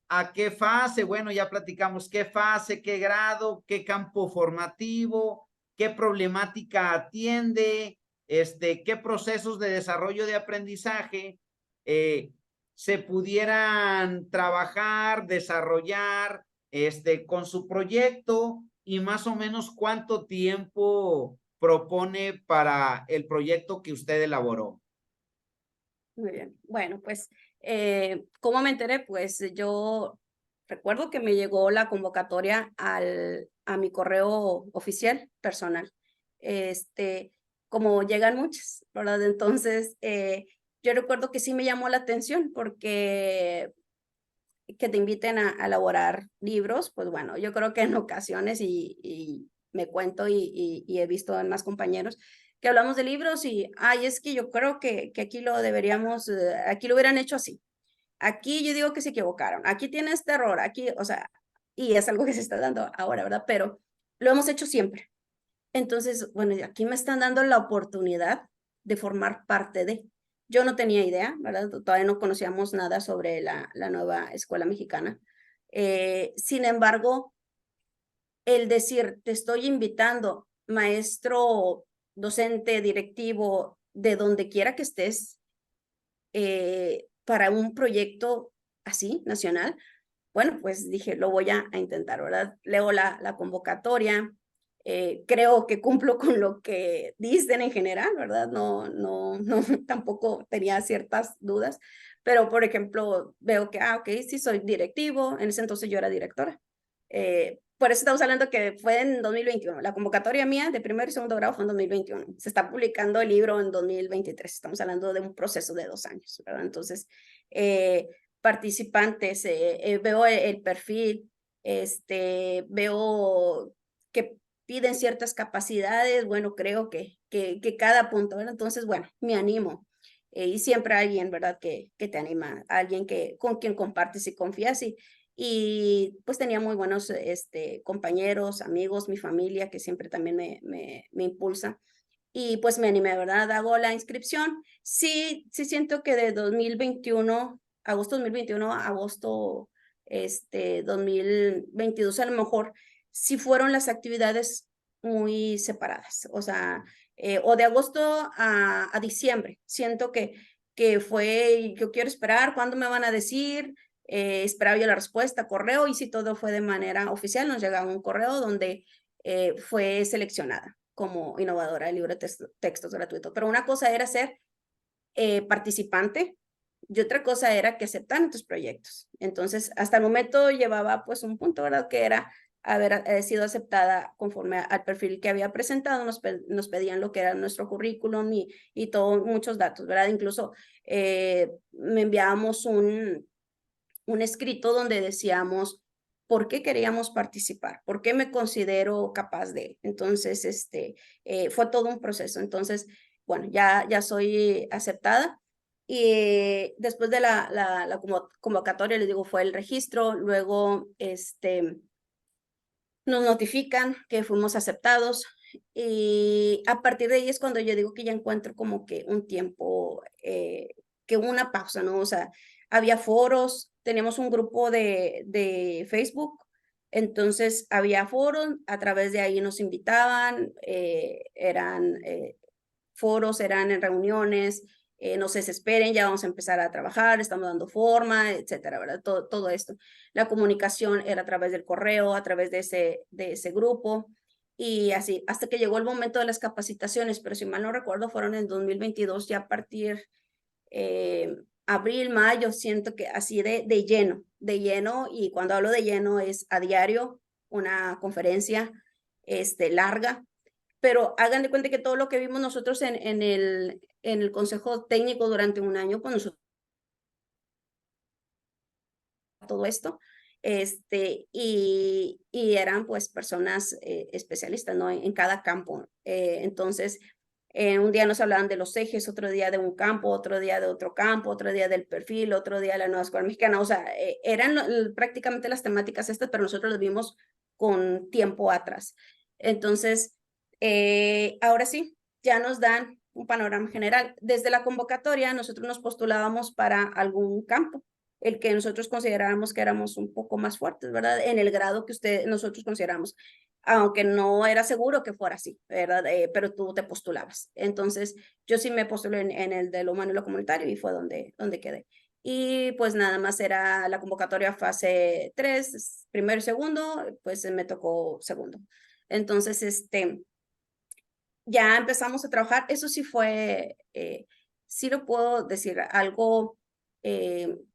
¿A qué fase? Bueno, ya platicamos qué fase, qué grado, qué campo formativo, qué problemática atiende, qué procesos de desarrollo de aprendizaje se pudieran trabajar, desarrollar, con su proyecto y más o menos cuánto tiempo propone para el proyecto que usted elaboró. Muy bien. Bueno, pues, ¿cómo me enteré? Pues yo recuerdo que me llegó la convocatoria a mi correo oficial personal. Este, como llegan muchas, ¿verdad? Entonces, yo recuerdo que sí me llamó la atención porque que te inviten a elaborar libros, pues bueno, yo creo que en ocasiones y me cuento y he visto en más compañeros que hablamos de libros y, ay, es que yo creo que aquí lo deberíamos, aquí lo hubieran hecho así. Aquí yo digo que se equivocaron. Aquí tiene este error, aquí, o sea, y es algo que se está dando ahora, ¿verdad? Pero lo hemos hecho siempre. Entonces, bueno, y aquí me están dando la oportunidad de formar parte de. Yo no tenía idea, ¿verdad? Todavía no conocíamos nada sobre la nueva escuela mexicana. Sin embargo, el decir, te estoy invitando, maestro, docente, directivo, de donde quiera que estés, para un proyecto así, nacional, bueno, pues dije, lo voy a intentar, ¿verdad? Leo la convocatoria, creo que cumplo con lo que dicen en general, ¿verdad? No, tampoco tenía ciertas dudas, pero por ejemplo, veo que, ok, sí soy directivo, en ese entonces yo era directora. Por eso estamos hablando que fue en 2021. La convocatoria mía de primero y segundo grado fue en 2021. Se está publicando el libro en 2023. Estamos hablando de un proceso de 2 años, ¿verdad? Entonces, participantes, veo el perfil, veo que piden ciertas capacidades, bueno, creo que cada punto, ¿verdad? Entonces, bueno, me animo. Y siempre hay alguien, ¿verdad? Que te anima, alguien con quien compartes y confías y pues tenía muy buenos compañeros, amigos, mi familia que siempre también me impulsa. Y pues me animé, ¿verdad? Hago la inscripción. Sí siento que de 2021, agosto 2021, agosto 2022, a lo mejor sí fueron las actividades muy separadas. O sea, o de agosto a diciembre. Siento que fue, yo quiero esperar, ¿cuándo me van a decir? Esperaba yo la respuesta, correo, y si todo fue de manera oficial, nos llegaba un correo donde fue seleccionada como innovadora del libro de textos gratuitos. Pero una cosa era ser participante y otra cosa era que aceptaran tus proyectos. Entonces, hasta el momento llevaba pues un punto, ¿verdad? Que era haber sido aceptada conforme al perfil que había presentado, nos pedían lo que era nuestro currículum y todo, muchos datos, ¿verdad? Incluso me enviábamos un escrito donde decíamos por qué queríamos participar, por qué me considero capaz de. Entonces, fue todo un proceso. Entonces, bueno, ya soy aceptada. Y después de la convocatoria, les digo, fue el registro, luego nos notifican que fuimos aceptados y a partir de ahí es cuando yo digo que ya encuentro como que un tiempo, que una pausa, ¿no? O sea, había foros, teníamos un grupo de Facebook, entonces había foros, a través de ahí nos invitaban, eran foros, eran en reuniones, no se desesperen, ya vamos a empezar a trabajar, estamos dando forma, etcétera, ¿verdad? Todo esto. La comunicación era a través del correo, a través de ese grupo, y así, hasta que llegó el momento de las capacitaciones, pero si mal no recuerdo, fueron en 2022, ya a partir abril, mayo, siento que así de lleno, y cuando hablo de lleno es a diario, una conferencia larga, pero hagan de cuenta que todo lo que vimos nosotros en el consejo técnico durante un año, pues nosotros todo esto, y eran pues personas especialistas, ¿no? En cada campo. Entonces, un día nos hablaban de los ejes, otro día de un campo, otro día de otro campo, otro día del perfil, otro día de la nueva escuela mexicana. O sea, eran prácticamente las temáticas estas, pero nosotros las vimos con tiempo atrás. Entonces, ahora sí, ya nos dan un panorama general. Desde la convocatoria, nosotros nos postulábamos para algún campo, el que nosotros consideráramos que éramos un poco más fuertes, ¿verdad? En el grado que nosotros consideramos, aunque no era seguro que fuera así, ¿verdad? Pero tú te postulabas. Entonces, yo sí me postulé en el de lo humano y lo comunitario y fue donde quedé. Y pues nada más era la convocatoria fase 3, primero y segundo, pues me tocó segundo. Entonces, ya empezamos a trabajar. Eso sí fue, sí lo puedo decir, algo,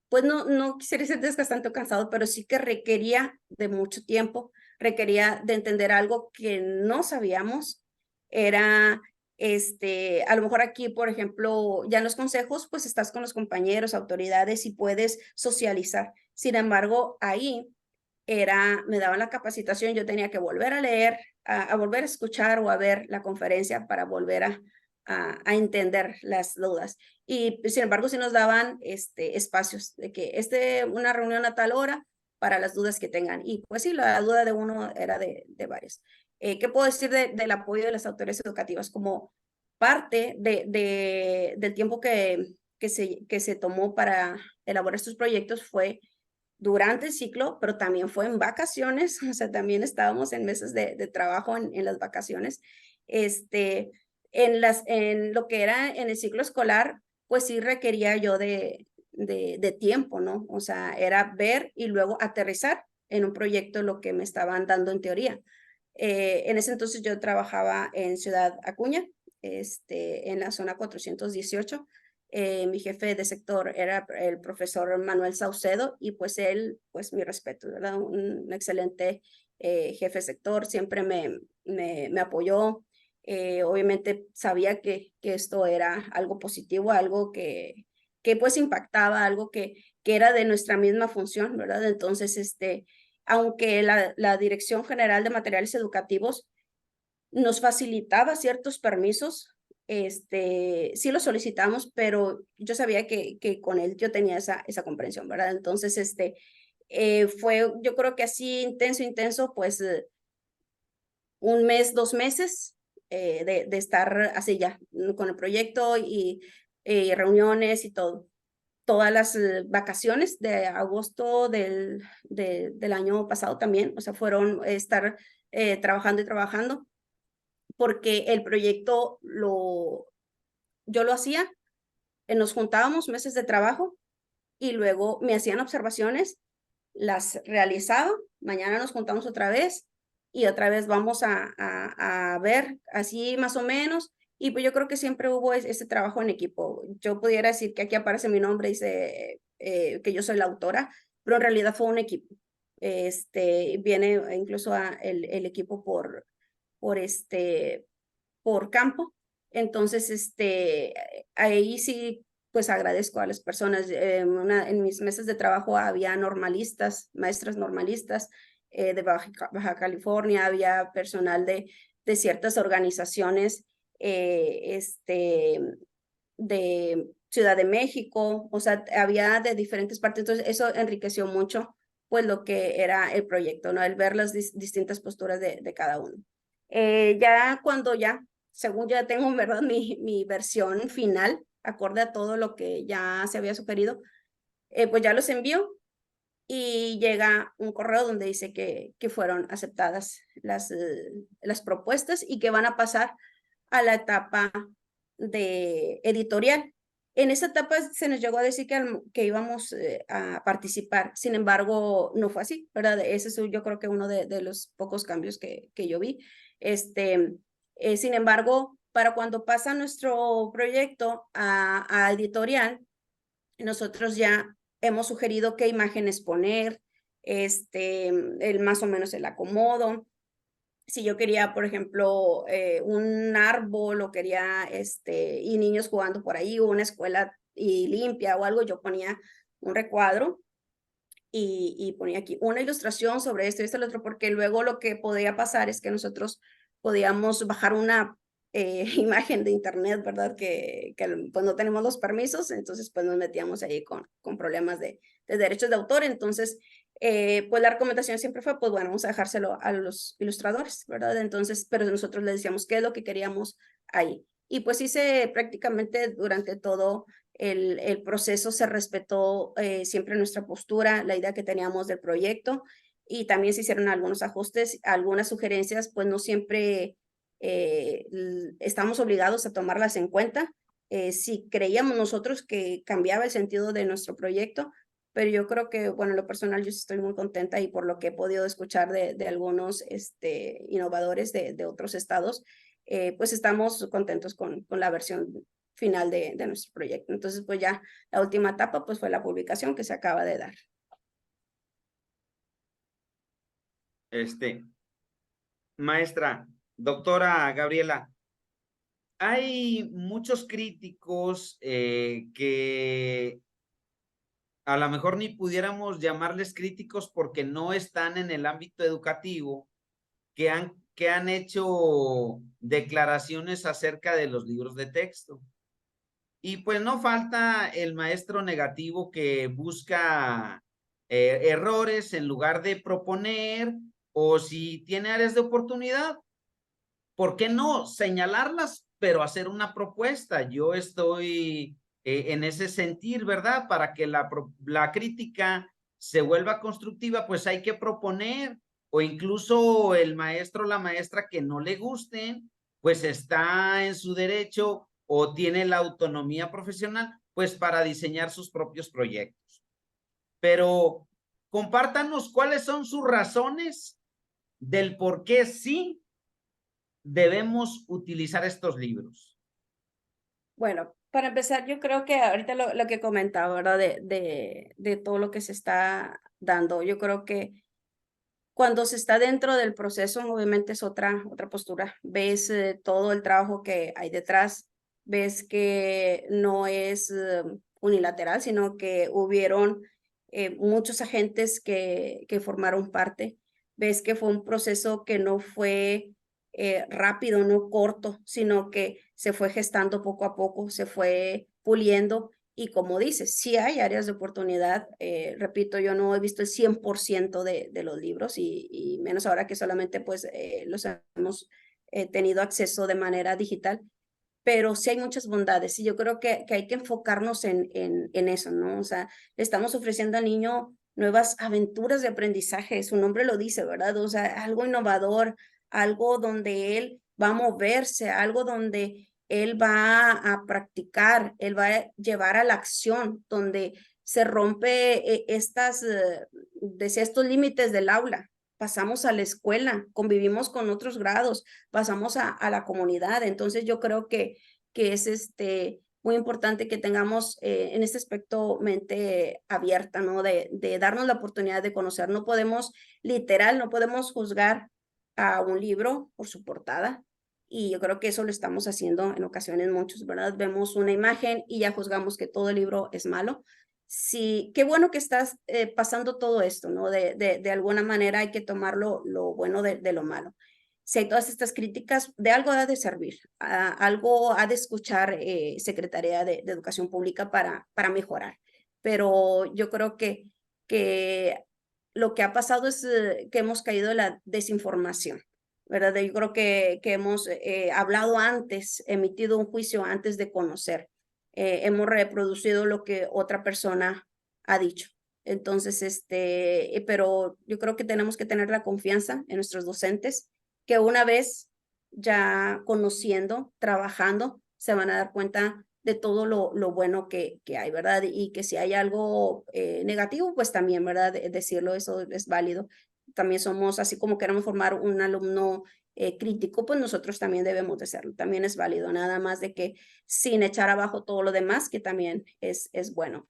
pues no quisiera ser desgastante o cansado, pero sí que requería de mucho tiempo, requería de entender algo que no sabíamos. Era, a lo mejor aquí, por ejemplo, ya en los consejos, pues estás con los compañeros, autoridades y puedes socializar. Sin embargo, ahí me daban la capacitación, yo tenía que volver a leer, a volver a escuchar o a ver la conferencia para volver a entender las dudas. Y sin embargo, sí nos daban espacios de que una reunión a tal hora para las dudas que tengan. Y pues sí, la duda de uno era de varios. ¿Qué puedo decir del apoyo de las autoridades educativas? Como parte del tiempo que se tomó para elaborar estos proyectos fue durante el ciclo, pero también fue en vacaciones, o sea, también estábamos en meses de trabajo en las vacaciones. En lo que era en el ciclo escolar, pues sí requería yo de tiempo, ¿no? O sea, era ver y luego aterrizar en un proyecto lo que me estaban dando en teoría. En ese entonces yo trabajaba en Ciudad Acuña, en la zona 418. Mi jefe de sector era el profesor Manuel Saucedo y pues él, pues mi respeto, ¿verdad? Un excelente jefe de sector, siempre me apoyó. Obviamente sabía que esto era algo positivo, algo que pues impactaba, algo que era de nuestra misma función, ¿verdad? Entonces, aunque la Dirección General de Materiales Educativos nos facilitaba ciertos permisos, sí los solicitamos, pero yo sabía que con él yo tenía esa comprensión, ¿verdad? Entonces, fue, yo creo que así intenso, pues un mes, 2 meses de estar así ya con el proyecto y reuniones y todo. Todas las vacaciones de agosto del año pasado también, o sea, fueron estar trabajando y trabajando, porque el proyecto yo lo hacía, nos juntábamos meses de trabajo y luego me hacían observaciones, las realizaba, mañana nos juntamos otra vez y otra vez vamos a ver así más o menos. Y pues yo creo que siempre hubo ese trabajo en equipo. Yo pudiera decir que aquí aparece mi nombre, dice que yo soy la autora, pero en realidad fue un equipo. Viene incluso el equipo por campo. Entonces, ahí sí, pues agradezco a las personas. En mis meses de trabajo había normalistas, maestras normalistas de Baja California, había personal de ciertas organizaciones de Ciudad de México, o sea, había de diferentes partes. Entonces, eso enriqueció mucho pues lo que era el proyecto, ¿no? El ver las distintas posturas de cada uno. Ya cuando ya, según ya tengo, en verdad, mi versión final, acorde a todo lo que ya se había sugerido, pues ya los envío y llega un correo donde dice que fueron aceptadas las propuestas y que van a pasar a la etapa de editorial. En esa etapa se nos llegó a decir que íbamos a participar, sin embargo, no fue así, ¿verdad? Ese es yo creo que uno de los pocos cambios que yo vi. Sin embargo, para cuando pasa nuestro proyecto a editorial, nosotros ya hemos sugerido qué imágenes poner, más o menos el acomodo. Si yo quería, por ejemplo, un árbol o quería, y niños jugando por ahí, o una escuela y limpia o algo, yo ponía un recuadro y ponía aquí una ilustración sobre esto y esto, lo otro, porque luego lo que podía pasar es que nosotros podíamos bajar una imagen de internet, ¿verdad? Que pues no tenemos los permisos, entonces pues nos metíamos ahí con problemas de derechos de autor. Entonces, pues la recomendación siempre fue, pues bueno, vamos a dejárselo a los ilustradores, ¿verdad? Entonces, pero nosotros les decíamos qué es lo que queríamos ahí. Y pues hice prácticamente durante todo el proceso, se respetó siempre nuestra postura, la idea que teníamos del proyecto, y también se hicieron algunos ajustes, algunas sugerencias, pues no siempre estamos obligados a tomarlas en cuenta. Si creíamos nosotros que cambiaba el sentido de nuestro proyecto, pero yo creo que, bueno, en lo personal yo estoy muy contenta y por lo que he podido escuchar de algunos innovadores de otros estados, pues estamos contentos con la versión final de nuestro proyecto. Entonces, pues ya la última etapa pues fue la publicación que se acaba de dar. Maestra, doctora Gabriela, hay muchos críticos que a lo mejor ni pudiéramos llamarles críticos porque no están en el ámbito educativo, que han hecho declaraciones acerca de los libros de texto. Y pues no falta el maestro negativo que busca errores en lugar de proponer, o si tiene áreas de oportunidad, ¿por qué no señalarlas, pero hacer una propuesta? Yo estoy en ese sentir, ¿verdad? Para que la crítica se vuelva constructiva, pues hay que proponer, o incluso el maestro o la maestra que no le gusten, pues está en su derecho o tiene la autonomía profesional, pues para diseñar sus propios proyectos. Pero compártanos cuáles son sus razones del por qué sí debemos utilizar estos libros. Bueno, para empezar, yo creo que ahorita lo que comentaba, ¿verdad? De todo lo que se está dando, yo creo que cuando se está dentro del proceso, obviamente es otra postura. Ves todo el trabajo que hay detrás, ves que no es unilateral, sino que hubieron muchos agentes que formaron parte. Ves que fue un proceso que no fue rápido, no corto, sino que se fue gestando poco a poco, se fue puliendo y como dices, sí hay áreas de oportunidad. Repito, yo no he visto el 100% de los libros y menos ahora que solamente pues los hemos tenido acceso de manera digital, pero sí hay muchas bondades y yo creo que hay que enfocarnos en eso, ¿no? O sea, le estamos ofreciendo al niño nuevas aventuras de aprendizaje, su nombre lo dice, ¿verdad? O sea, algo innovador, algo donde él va a moverse, algo donde él va a practicar, él va a llevar a la acción, donde se rompe decía, estos límites del aula. Pasamos a la escuela, convivimos con otros grados, pasamos a la comunidad. Entonces yo creo que es muy importante que tengamos en este aspecto mente abierta, ¿no? De darnos la oportunidad de conocer. No podemos, literal, no podemos juzgar a un libro por su portada. Y yo creo que eso lo estamos haciendo en ocasiones muchos, ¿verdad? Vemos una imagen y ya juzgamos que todo el libro es malo. Sí, qué bueno que estás pasando todo esto, ¿no? De alguna manera hay que tomar lo bueno de lo malo. Si hay todas estas críticas, de algo ha de servir, algo ha de escuchar Secretaría de Educación Pública para mejorar. Pero yo creo que lo que ha pasado es que hemos caído en la desinformación, ¿verdad? Yo creo que hemos hablado antes, emitido un juicio antes de conocer. Hemos reproducido lo que otra persona ha dicho. Entonces, pero yo creo que tenemos que tener la confianza en nuestros docentes, que una vez ya conociendo, trabajando, se van a dar cuenta de todo lo bueno que hay, ¿verdad? Y que si hay algo negativo, pues también, ¿verdad? Decirlo, eso es válido. También somos, así como queremos formar un alumno crítico, pues nosotros también debemos de serlo. También es válido, nada más de que sin echar abajo todo lo demás, que también es bueno.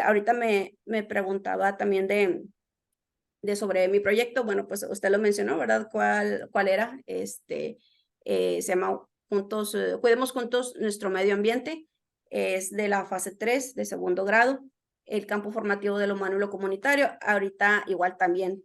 Ahorita me preguntaba también de sobre mi proyecto. Bueno, pues usted lo mencionó, ¿verdad? ¿Cuál era? Se llama Juntos, Cuidemos Juntos Nuestro Medio Ambiente. Es de la fase 3 de segundo grado, el campo formativo de lo humano y lo comunitario. Ahorita igual también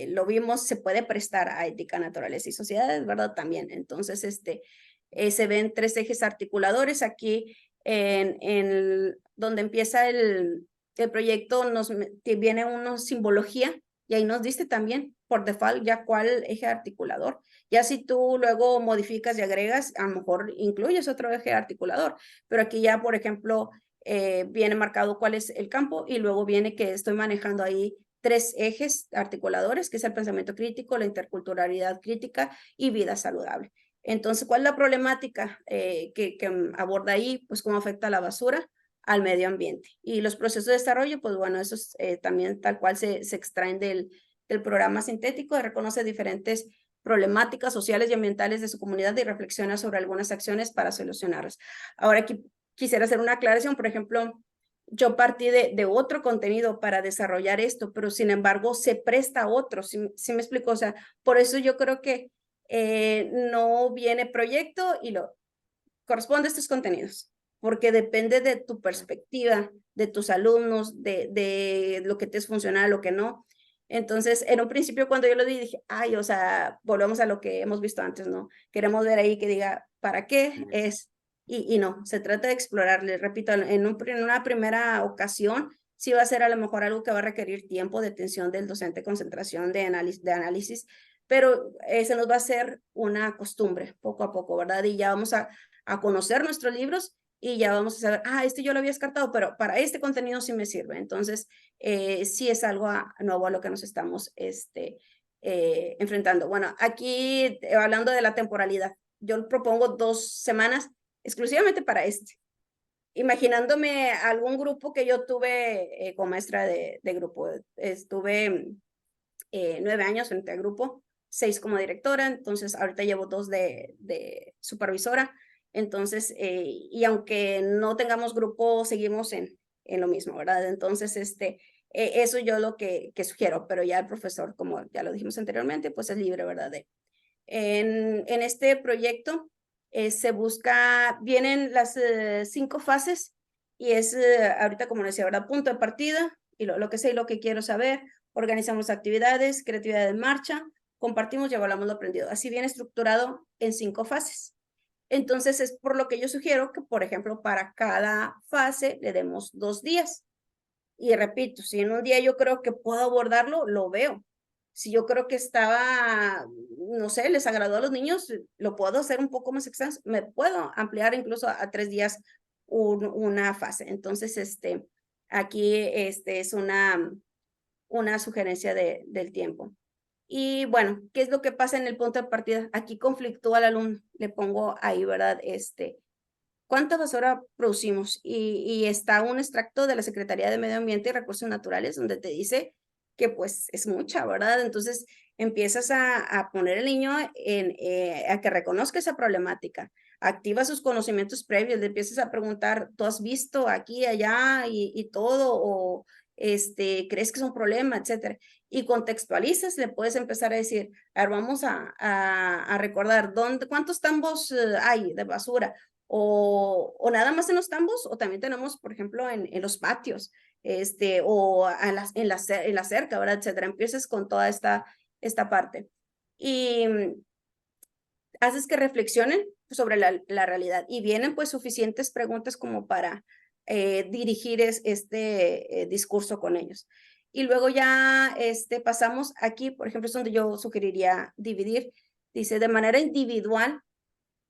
lo vimos, se puede prestar a ética, naturaleza y sociedades, ¿verdad? También. Entonces, se ven 3 ejes articuladores aquí donde empieza el proyecto, viene una simbología y ahí nos diste también por default ya cuál eje articulador. Ya si tú luego modificas y agregas, a lo mejor incluyes otro eje articulador, pero aquí ya, por ejemplo, viene marcado cuál es el campo y luego viene que estoy manejando ahí 3 ejes articuladores, que es el pensamiento crítico, la interculturalidad crítica y vida saludable. Entonces, ¿cuál es la problemática que aborda ahí? Pues cómo afecta la basura al medio ambiente. Y los procesos de desarrollo, pues bueno, esos también tal cual se extraen del programa sintético, reconoce diferentes problemáticas sociales y ambientales de su comunidad y reflexiona sobre algunas acciones para solucionarlas. Ahora aquí quisiera hacer una aclaración, por ejemplo, yo partí de otro contenido para desarrollar esto, pero sin embargo se presta a otro, ¿sí me explico? O sea, por eso yo creo que no viene proyecto y lo corresponde a estos contenidos, porque depende de tu perspectiva, de tus alumnos, de lo que te es funcional, lo que no. Entonces, en un principio cuando yo lo vi, dije, ay, o sea, volvemos a lo que hemos visto antes, ¿no? Queremos ver ahí que diga, ¿para qué es? Y no, se trata de explorar, les repito, en una primera ocasión, sí va a ser a lo mejor algo que va a requerir tiempo de atención del docente, concentración de análisis, pero se nos va a hacer una costumbre poco a poco, ¿verdad? Y ya vamos a conocer nuestros libros y ya vamos a saber, yo lo había descartado, pero para este contenido sí me sirve. Entonces, sí es algo nuevo a lo que nos estamos enfrentando. Bueno, aquí hablando de la temporalidad, yo propongo 2 semanas exclusivamente para imaginándome algún grupo que yo tuve como maestra de grupo. Estuve 9 años frente al grupo 6 como directora, entonces ahorita llevo 2 de supervisora, entonces, y aunque no tengamos grupo, seguimos en lo mismo, ¿verdad? Entonces, eso yo lo que sugiero, pero ya el profesor, como ya lo dijimos anteriormente, pues es libre, ¿verdad? En este proyecto se busca, vienen las 5 fases y es ahorita, como decía, ¿verdad? Punto de partida y lo que sé y lo que quiero saber, organizamos actividades, creatividad en marcha, compartimos y evaluamos lo aprendido. Así viene estructurado en 5 fases. Entonces es por lo que yo sugiero que, por ejemplo, para cada fase le demos 2 días. Y repito, si en un día yo creo que puedo abordarlo, lo veo. Si yo creo que estaba, no sé, les agradó a los niños, lo puedo hacer un poco más extenso, me puedo ampliar incluso a 3 días una fase. Entonces, aquí es una sugerencia del tiempo. Y bueno, ¿qué es lo que pasa en el punto de partida? Aquí conflictúa al alumno, le pongo ahí, ¿verdad? ¿Cuánta basura producimos? Y está un extracto de la Secretaría de Medio Ambiente y Recursos Naturales donde te dice que pues es mucha, ¿verdad? Entonces empiezas a poner al niño a que reconozca esa problemática, activa sus conocimientos previos, le empiezas a preguntar, ¿tú has visto aquí, allá y todo? O ¿crees que es un problema? Etcétera. Y contextualizas, le puedes empezar a decir, a ver, vamos a recordar, ¿cuántos tambos hay de basura? O nada más en los tambos, o también tenemos, por ejemplo, en los patios, o en la cerca, ¿verdad? Etcétera. Empiezas con toda esta parte. Y haces que reflexionen sobre la realidad. Y vienen pues suficientes preguntas como para dirigir este discurso con ellos. Y luego ya pasamos aquí, por ejemplo, es donde yo sugeriría dividir. Dice, de manera individual,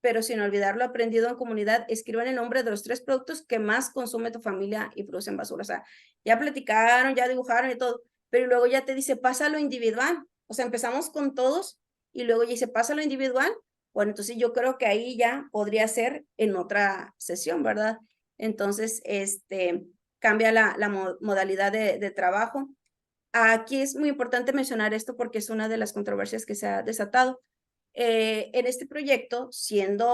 pero sin olvidar lo aprendido en comunidad, escriban el nombre de los 3 productos que más consume tu familia y producen basura. O sea, ya platicaron, ya dibujaron y todo, pero luego ya te dice, pasa lo individual. O sea, empezamos con todos y luego ya dice, pasa lo individual. Bueno, entonces yo creo que ahí ya podría ser en otra sesión, ¿verdad? Entonces, cambia la modalidad de trabajo. Aquí es muy importante mencionar esto porque es una de las controversias que se ha desatado. En este proyecto,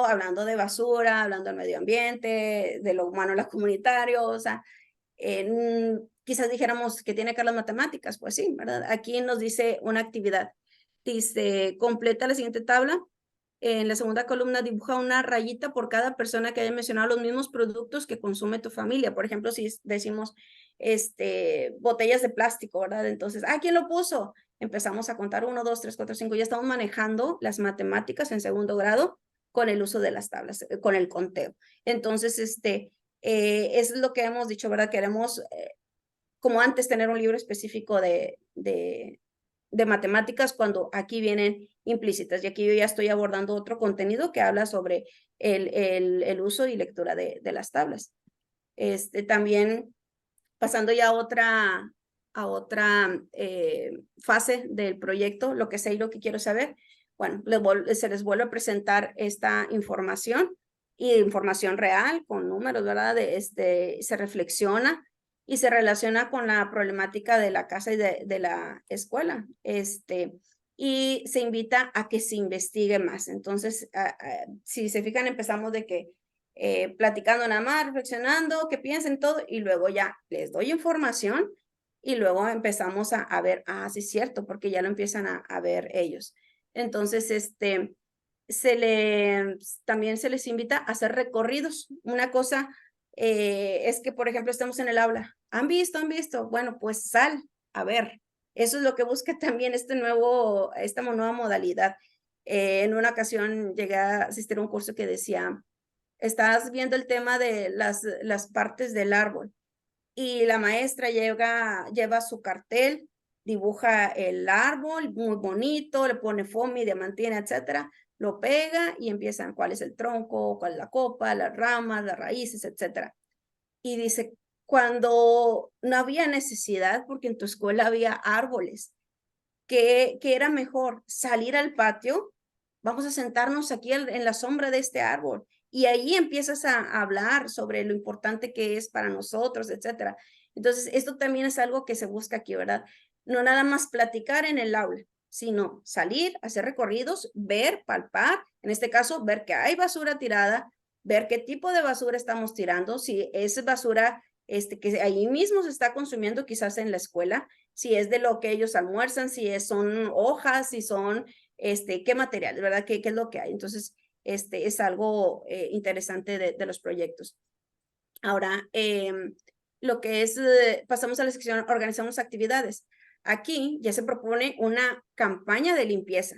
hablando de basura, hablando del medio ambiente, de lo humano, lo comunitario, o sea, quizás dijéramos que tiene que ver las matemáticas, pues sí, ¿verdad? Aquí nos dice una actividad. Dice, completa la siguiente tabla. En la segunda columna dibuja una rayita por cada persona que haya mencionado los mismos productos que consume tu familia. Por ejemplo, si decimos, botellas de plástico, ¿verdad? Entonces, ¿quién lo puso? Empezamos a contar 1, 2, 3, 4, 5. Ya estamos manejando las matemáticas en segundo grado con el uso de las tablas, con el conteo. Entonces, es lo que hemos dicho, ¿verdad? Queremos, como antes, tener un libro específico de matemáticas cuando aquí vienen implícitas. Y aquí yo ya estoy abordando otro contenido que habla sobre el uso y lectura de las tablas. También pasando ya a otra fase del proyecto, lo que sé y lo que quiero saber. Bueno, se les vuelve a presentar esta información y información real con números, ¿verdad? Se reflexiona y se relaciona con la problemática de la casa y de la escuela. Y se invita a que se investigue más. Entonces, si se fijan, empezamos de que platicando nada más, reflexionando, que piensen todo, y luego ya les doy información y luego empezamos a ver, sí es cierto, porque ya lo empiezan a ver ellos. Entonces, también se les invita a hacer recorridos. Una cosa es que, por ejemplo, estamos en el aula. ¿Han visto? ¿Han visto? Bueno, pues sal a ver. Eso es lo que busca también esta nueva modalidad. En una ocasión llegué a asistir a un curso que decía, estás viendo el tema de las partes del árbol y la maestra lleva su cartel, dibuja el árbol muy bonito, le pone foamy, diamantina, etcétera, lo pega y empiezan cuál es el tronco, cuál es la copa, las ramas, las raíces, etcétera. Y dice, cuando no había necesidad, porque en tu escuela había árboles, ¿qué era mejor? Salir al patio, vamos a sentarnos aquí en la sombra de este árbol. Y ahí empiezas a hablar sobre lo importante que es para nosotros, etcétera. Entonces, esto también es algo que se busca aquí, ¿verdad? No nada más platicar en el aula, sino salir, hacer recorridos, ver, palpar, en este caso, ver que hay basura tirada, ver qué tipo de basura estamos tirando, si es basura que ahí mismo se está consumiendo quizás en la escuela, si es de lo que ellos almuerzan, si son hojas, si son, qué materiales, ¿verdad? ¿Qué es lo que hay? Entonces, es algo interesante de los proyectos. Ahora, lo que es, pasamos a la sección, organizamos actividades. Aquí ya se propone una campaña de limpieza.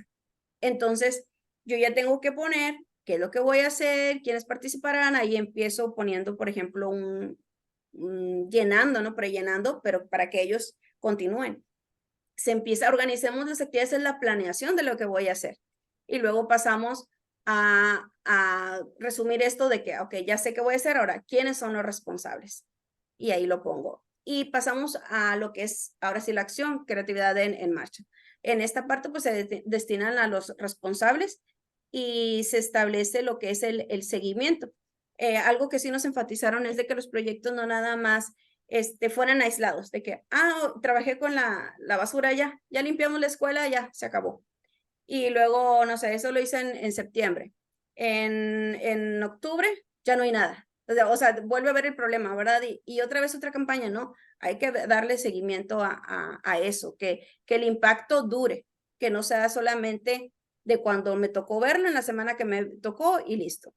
Entonces, yo ya tengo que poner qué es lo que voy a hacer, quiénes participarán. Ahí empiezo poniendo, por ejemplo, llenando, ¿no? Prellenando, pero para que ellos continúen. Se empieza, organicemos las actividades en la planeación de lo que voy a hacer. Y luego pasamos a resumir esto de que, ok, ya sé qué voy a hacer ahora, ¿quiénes son los responsables? Y ahí lo pongo. Y pasamos a lo que es, ahora sí, la acción, creatividad en marcha. En esta parte, pues se destinan a los responsables y se establece lo que es el seguimiento. Algo que sí nos enfatizaron es de que los proyectos no nada más fueran aislados, de que, trabajé con la basura ya limpiamos la escuela, ya se acabó. Y luego, no sé, eso lo hice en septiembre. En octubre ya no hay nada. O sea, vuelve a ver el problema, ¿verdad? Y otra vez otra campaña, ¿no? Hay que darle seguimiento a eso, que el impacto dure, que no sea solamente de cuando me tocó verlo en la semana que me tocó y listo.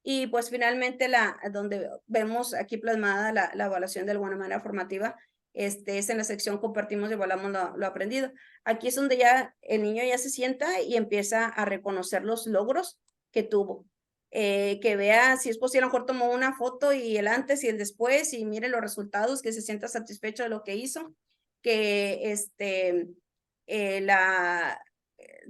Y pues finalmente donde vemos aquí plasmada la evaluación de alguna manera formativa, es en la sección compartimos y evaluamos lo aprendido. Aquí es donde ya el niño ya se sienta y empieza a reconocer los logros que tuvo. Que vea, si es posible, a lo mejor tomó una foto y el antes y el después y mire los resultados, que se sienta satisfecho de lo que hizo, que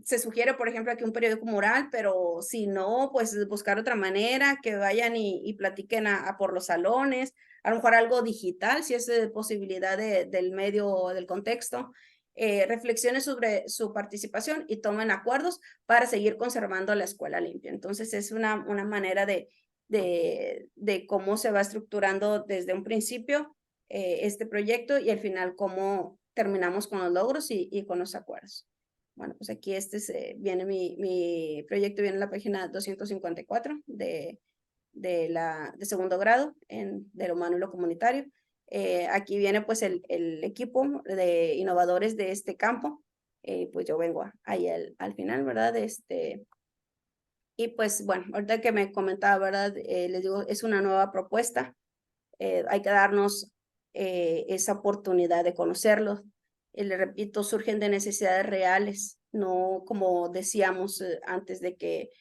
se sugiere, por ejemplo, aquí un periódico mural, pero si no, pues buscar otra manera, que vayan y platiquen por los salones, a lo mejor algo digital, si es posibilidad del medio o del contexto, reflexionen sobre su participación y tomen acuerdos para seguir conservando la escuela limpia. Entonces, es una manera de cómo se va estructurando desde un principio este proyecto y al final cómo terminamos con los logros y con los acuerdos. Bueno, pues aquí viene mi proyecto, viene en la página 254 de segundo grado de lo humano y lo comunitario. Aquí viene pues el equipo de innovadores de este campo. Pues yo vengo ahí al final, ¿verdad? Y pues bueno, ahorita que me comentaba, ¿verdad? Les digo, es una nueva propuesta. Hay que darnos esa oportunidad de conocerlos. Le repito, surgen de necesidades reales, no como decíamos antes de que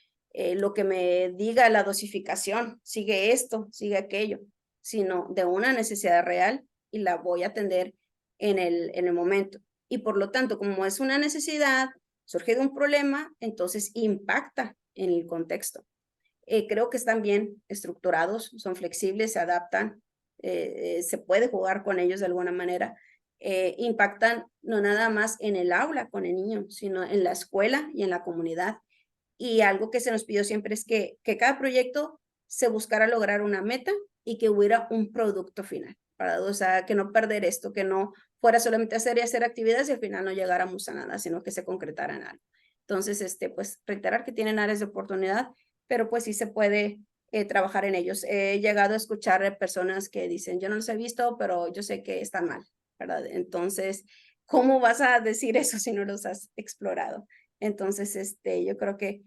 lo que me diga la dosificación, sigue esto, sigue aquello, sino de una necesidad real y la voy a atender en el momento. Y por lo tanto, como es una necesidad, surge de un problema, entonces impacta en el contexto. Creo que están bien estructurados, son flexibles, se adaptan, se puede jugar con ellos de alguna manera. Impactan no nada más en el aula con el niño, sino en la escuela y en la comunidad. Y algo que se nos pidió siempre es que cada proyecto se buscara lograr una meta y que hubiera un producto final, ¿verdad? O sea, que no perder esto, que no fuera solamente hacer y hacer actividades y al final no llegáramos a nada, sino que se concretara en algo. Entonces, pues reiterar que tienen áreas de oportunidad, pero pues sí se puede trabajar en ellos. He llegado a escuchar personas que dicen, yo no los he visto, pero yo sé que están mal, ¿verdad? Entonces, ¿cómo vas a decir eso si no los has explorado? Entonces, yo creo que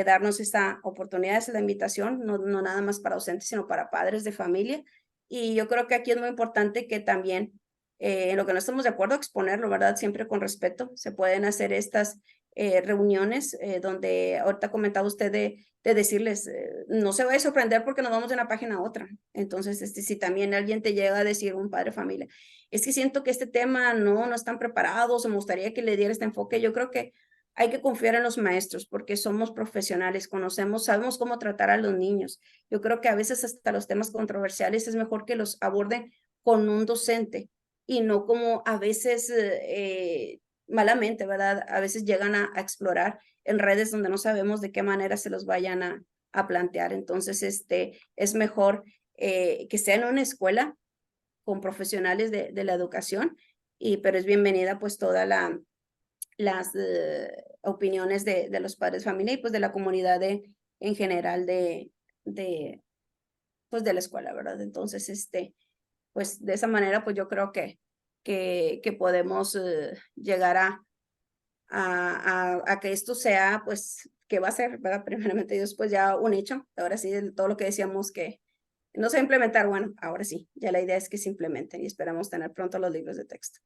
darnos esta oportunidad, es la invitación, no nada más para docentes, sino para padres de familia. Y yo creo que aquí es muy importante que también, en lo que no estamos de acuerdo, exponerlo, ¿verdad? Siempre con respeto. Se pueden hacer estas reuniones donde ahorita comentaba usted de decirles, no se vaya a sorprender porque nos vamos de una página a otra. Entonces, si también alguien te llega a decir, un padre de familia, es que siento que este tema no están preparados o me gustaría que le diera este enfoque, yo creo que hay que confiar en los maestros porque somos profesionales, conocemos, sabemos cómo tratar a los niños. Yo creo que a veces hasta los temas controversiales es mejor que los aborden con un docente y no como a veces malamente, ¿verdad? A veces llegan a explorar en redes donde no sabemos de qué manera se los vayan a plantear. Entonces, es mejor que sea en una escuela con profesionales de la educación, pero es bienvenida pues toda las opiniones de los padres de familia y pues de la comunidad en general pues de la escuela, ¿verdad? Entonces, pues de esa manera, pues yo creo que podemos llegar a que esto sea, pues, que va a ser, ¿verdad? Primeramente Dios, pues ya un hecho. Ahora sí, todo lo que decíamos que no se va a implementar, bueno, ahora sí, ya la idea es que se implementen y esperamos tener pronto los libros de texto.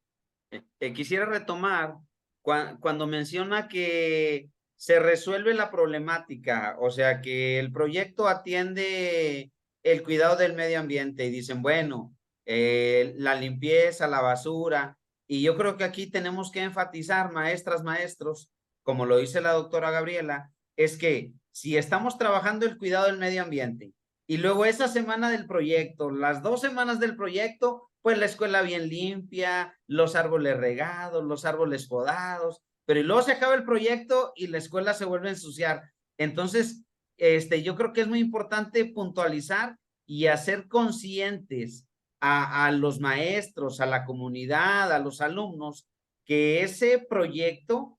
Quisiera retomar cuando menciona que se resuelve la problemática, o sea, que el proyecto atiende el cuidado del medio ambiente y dicen, bueno, la limpieza, la basura, y yo creo que aquí tenemos que enfatizar, maestras, maestros, como lo dice la doctora Gabriela, es que si estamos trabajando el cuidado del medio ambiente y luego esa semana del proyecto, las 2 semanas del proyecto, pues la escuela bien limpia, los árboles regados, los árboles podados, pero y luego se acaba el proyecto y la escuela se vuelve a ensuciar. Entonces, yo creo que es muy importante puntualizar y hacer conscientes a los maestros, a la comunidad, a los alumnos, que ese proyecto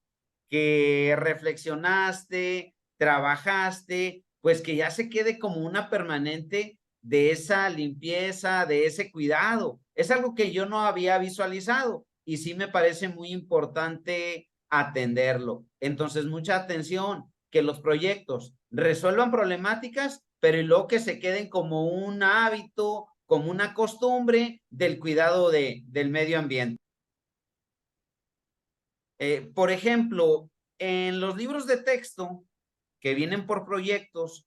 que reflexionaste, trabajaste, pues que ya se quede como una permanente de esa limpieza, de ese cuidado. Es algo que yo no había visualizado y sí me parece muy importante atenderlo. Entonces, mucha atención, que los proyectos resuelvan problemáticas, pero y luego que se queden como un hábito, como una costumbre del cuidado del medio ambiente. Por ejemplo, en los libros de texto que vienen por proyectos,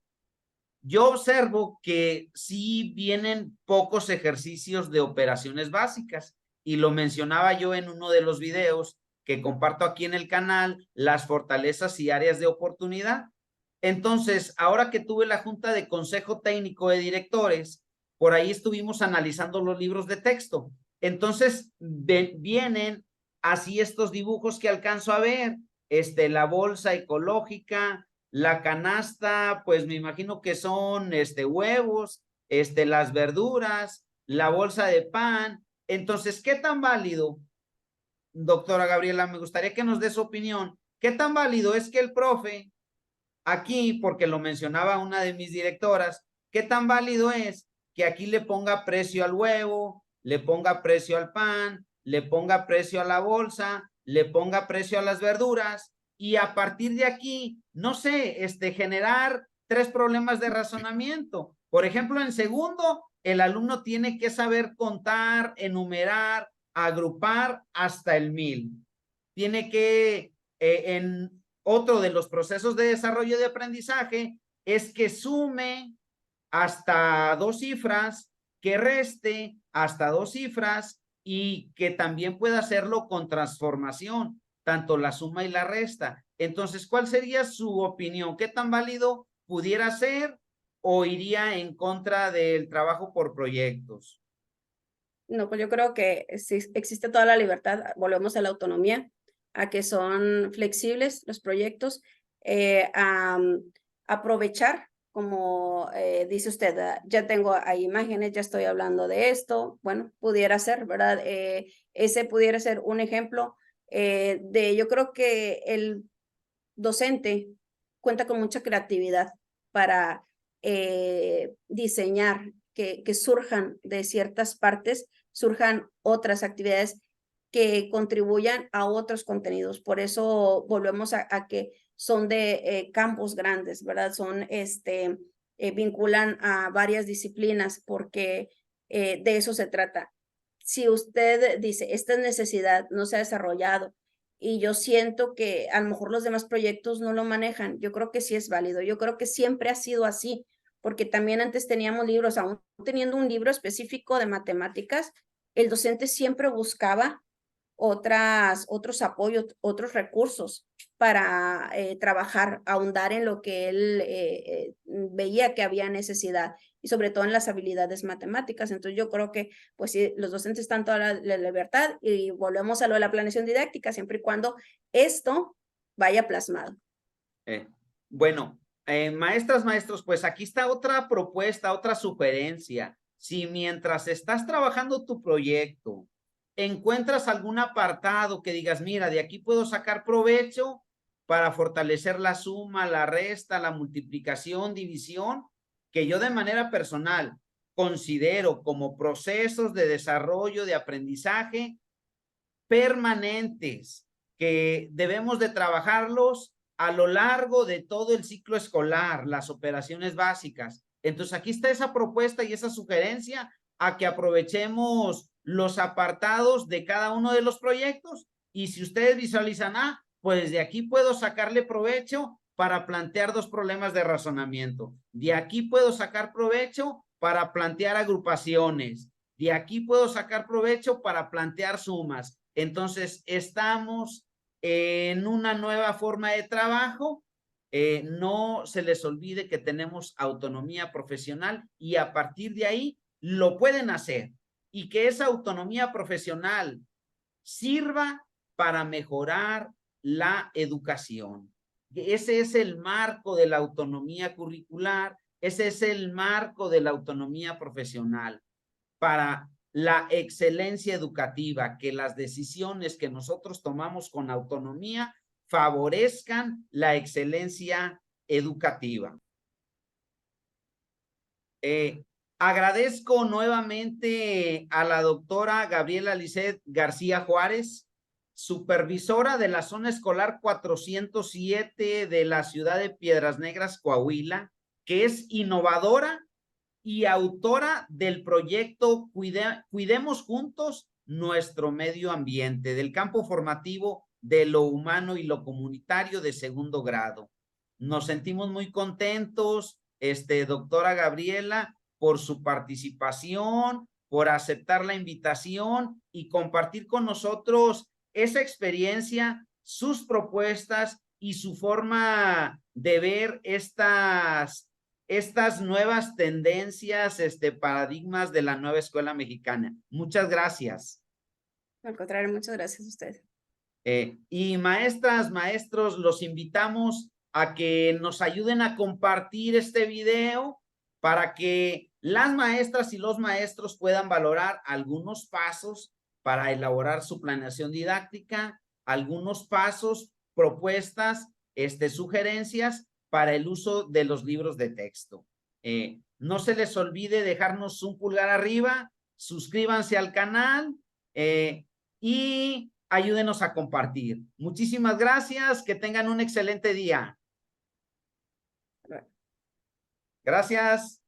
yo observo que sí vienen pocos ejercicios de operaciones básicas y lo mencionaba yo en uno de los videos que comparto aquí en el canal, las fortalezas y áreas de oportunidad. Entonces, ahora que tuve la junta de consejo técnico de directores, por ahí estuvimos analizando los libros de texto. Entonces, vienen así estos dibujos que alcanzo a ver, la bolsa ecológica, la canasta, pues me imagino que son huevos, las verduras, la bolsa de pan. Entonces, ¿qué tan válido, doctora Gabriela? Me gustaría que nos dé su opinión. ¿Qué tan válido es que el profe aquí, porque lo mencionaba una de mis directoras, qué tan válido es que aquí le ponga precio al huevo, le ponga precio al pan, le ponga precio a la bolsa, le ponga precio a las verduras y a partir de aquí, no sé, generar 3 problemas de razonamiento? Por ejemplo, en segundo, el alumno tiene que saber contar, enumerar, agrupar hasta el 1000. Tiene que, en otro de los procesos de desarrollo de aprendizaje, es que sume hasta 2 cifras, que reste hasta 2 cifras y que también pueda hacerlo con transformación, tanto la suma y la resta. Entonces, ¿cuál sería su opinión? ¿Qué tan válido pudiera ser o iría en contra del trabajo por proyectos? No, pues yo creo que sí existe toda la libertad, volvemos a la autonomía, a que son flexibles los proyectos, aprovechar, como dice usted, ya tengo ahí imágenes, ya estoy hablando de esto, bueno, pudiera ser, ¿verdad? Ese pudiera ser un ejemplo yo creo que el docente cuenta con mucha creatividad para diseñar que surjan de ciertas partes, surjan otras actividades que contribuyan a otros contenidos. Por eso volvemos a que son de campos grandes, ¿verdad? Son, vinculan a varias disciplinas porque de eso se trata. Si usted dice, esta necesidad no se ha desarrollado y yo siento que a lo mejor los demás proyectos no lo manejan, yo creo que sí es válido, yo creo que siempre ha sido así, porque también antes teníamos libros, aún teniendo un libro específico de matemáticas, el docente siempre buscaba otros apoyos, otros recursos para trabajar, ahondar en lo que él veía que había necesidad y sobre todo en las habilidades matemáticas. Entonces yo creo que pues sí, los docentes están toda la libertad y volvemos a lo de la planeación didáctica, siempre y cuando esto vaya plasmado. Bueno, maestras, maestros, pues aquí está otra propuesta, otra sugerencia. Si mientras estás trabajando tu proyecto, ¿encuentras algún apartado que digas, mira, de aquí puedo sacar provecho para fortalecer la suma, la resta, la multiplicación, división, que yo de manera personal considero como procesos de desarrollo, de aprendizaje permanentes, que debemos de trabajarlos a lo largo de todo el ciclo escolar, las operaciones básicas? Entonces, aquí está esa propuesta y esa sugerencia a que aprovechemos los apartados de cada uno de los proyectos, y si ustedes visualizan, pues de aquí puedo sacarle provecho para plantear dos problemas de razonamiento, de aquí puedo sacar provecho para plantear agrupaciones, de aquí puedo sacar provecho para plantear sumas. Entonces, estamos en una nueva forma de trabajo. No se les olvide que tenemos autonomía profesional y a partir de ahí lo pueden hacer, y que esa autonomía profesional sirva para mejorar la educación. Ese es el marco de la autonomía curricular, ese es el marco de la autonomía profesional para la excelencia educativa, que las decisiones que nosotros tomamos con autonomía favorezcan la excelencia educativa. Agradezco nuevamente a la doctora Gabriela Lisset García Juárez, supervisora de la zona escolar 407 de la ciudad de Piedras Negras, Coahuila, que es innovadora y autora del proyecto Cuidemos Juntos Nuestro Medio Ambiente, del campo formativo de lo humano y lo comunitario de segundo grado. Nos sentimos muy contentos, doctora Gabriela, por su participación, por aceptar la invitación y compartir con nosotros esa experiencia, sus propuestas y su forma de ver estas nuevas tendencias, paradigmas de la nueva escuela mexicana. Muchas gracias. Al contrario, muchas gracias a usted. Y maestras, maestros, los invitamos a que nos ayuden a compartir este video para que las maestras y los maestros puedan valorar algunos pasos para elaborar su planeación didáctica, algunos pasos, propuestas, sugerencias para el uso de los libros de texto. No se les olvide dejarnos un pulgar arriba, suscríbanse al canal y ayúdenos a compartir. Muchísimas gracias, que tengan un excelente día. Gracias.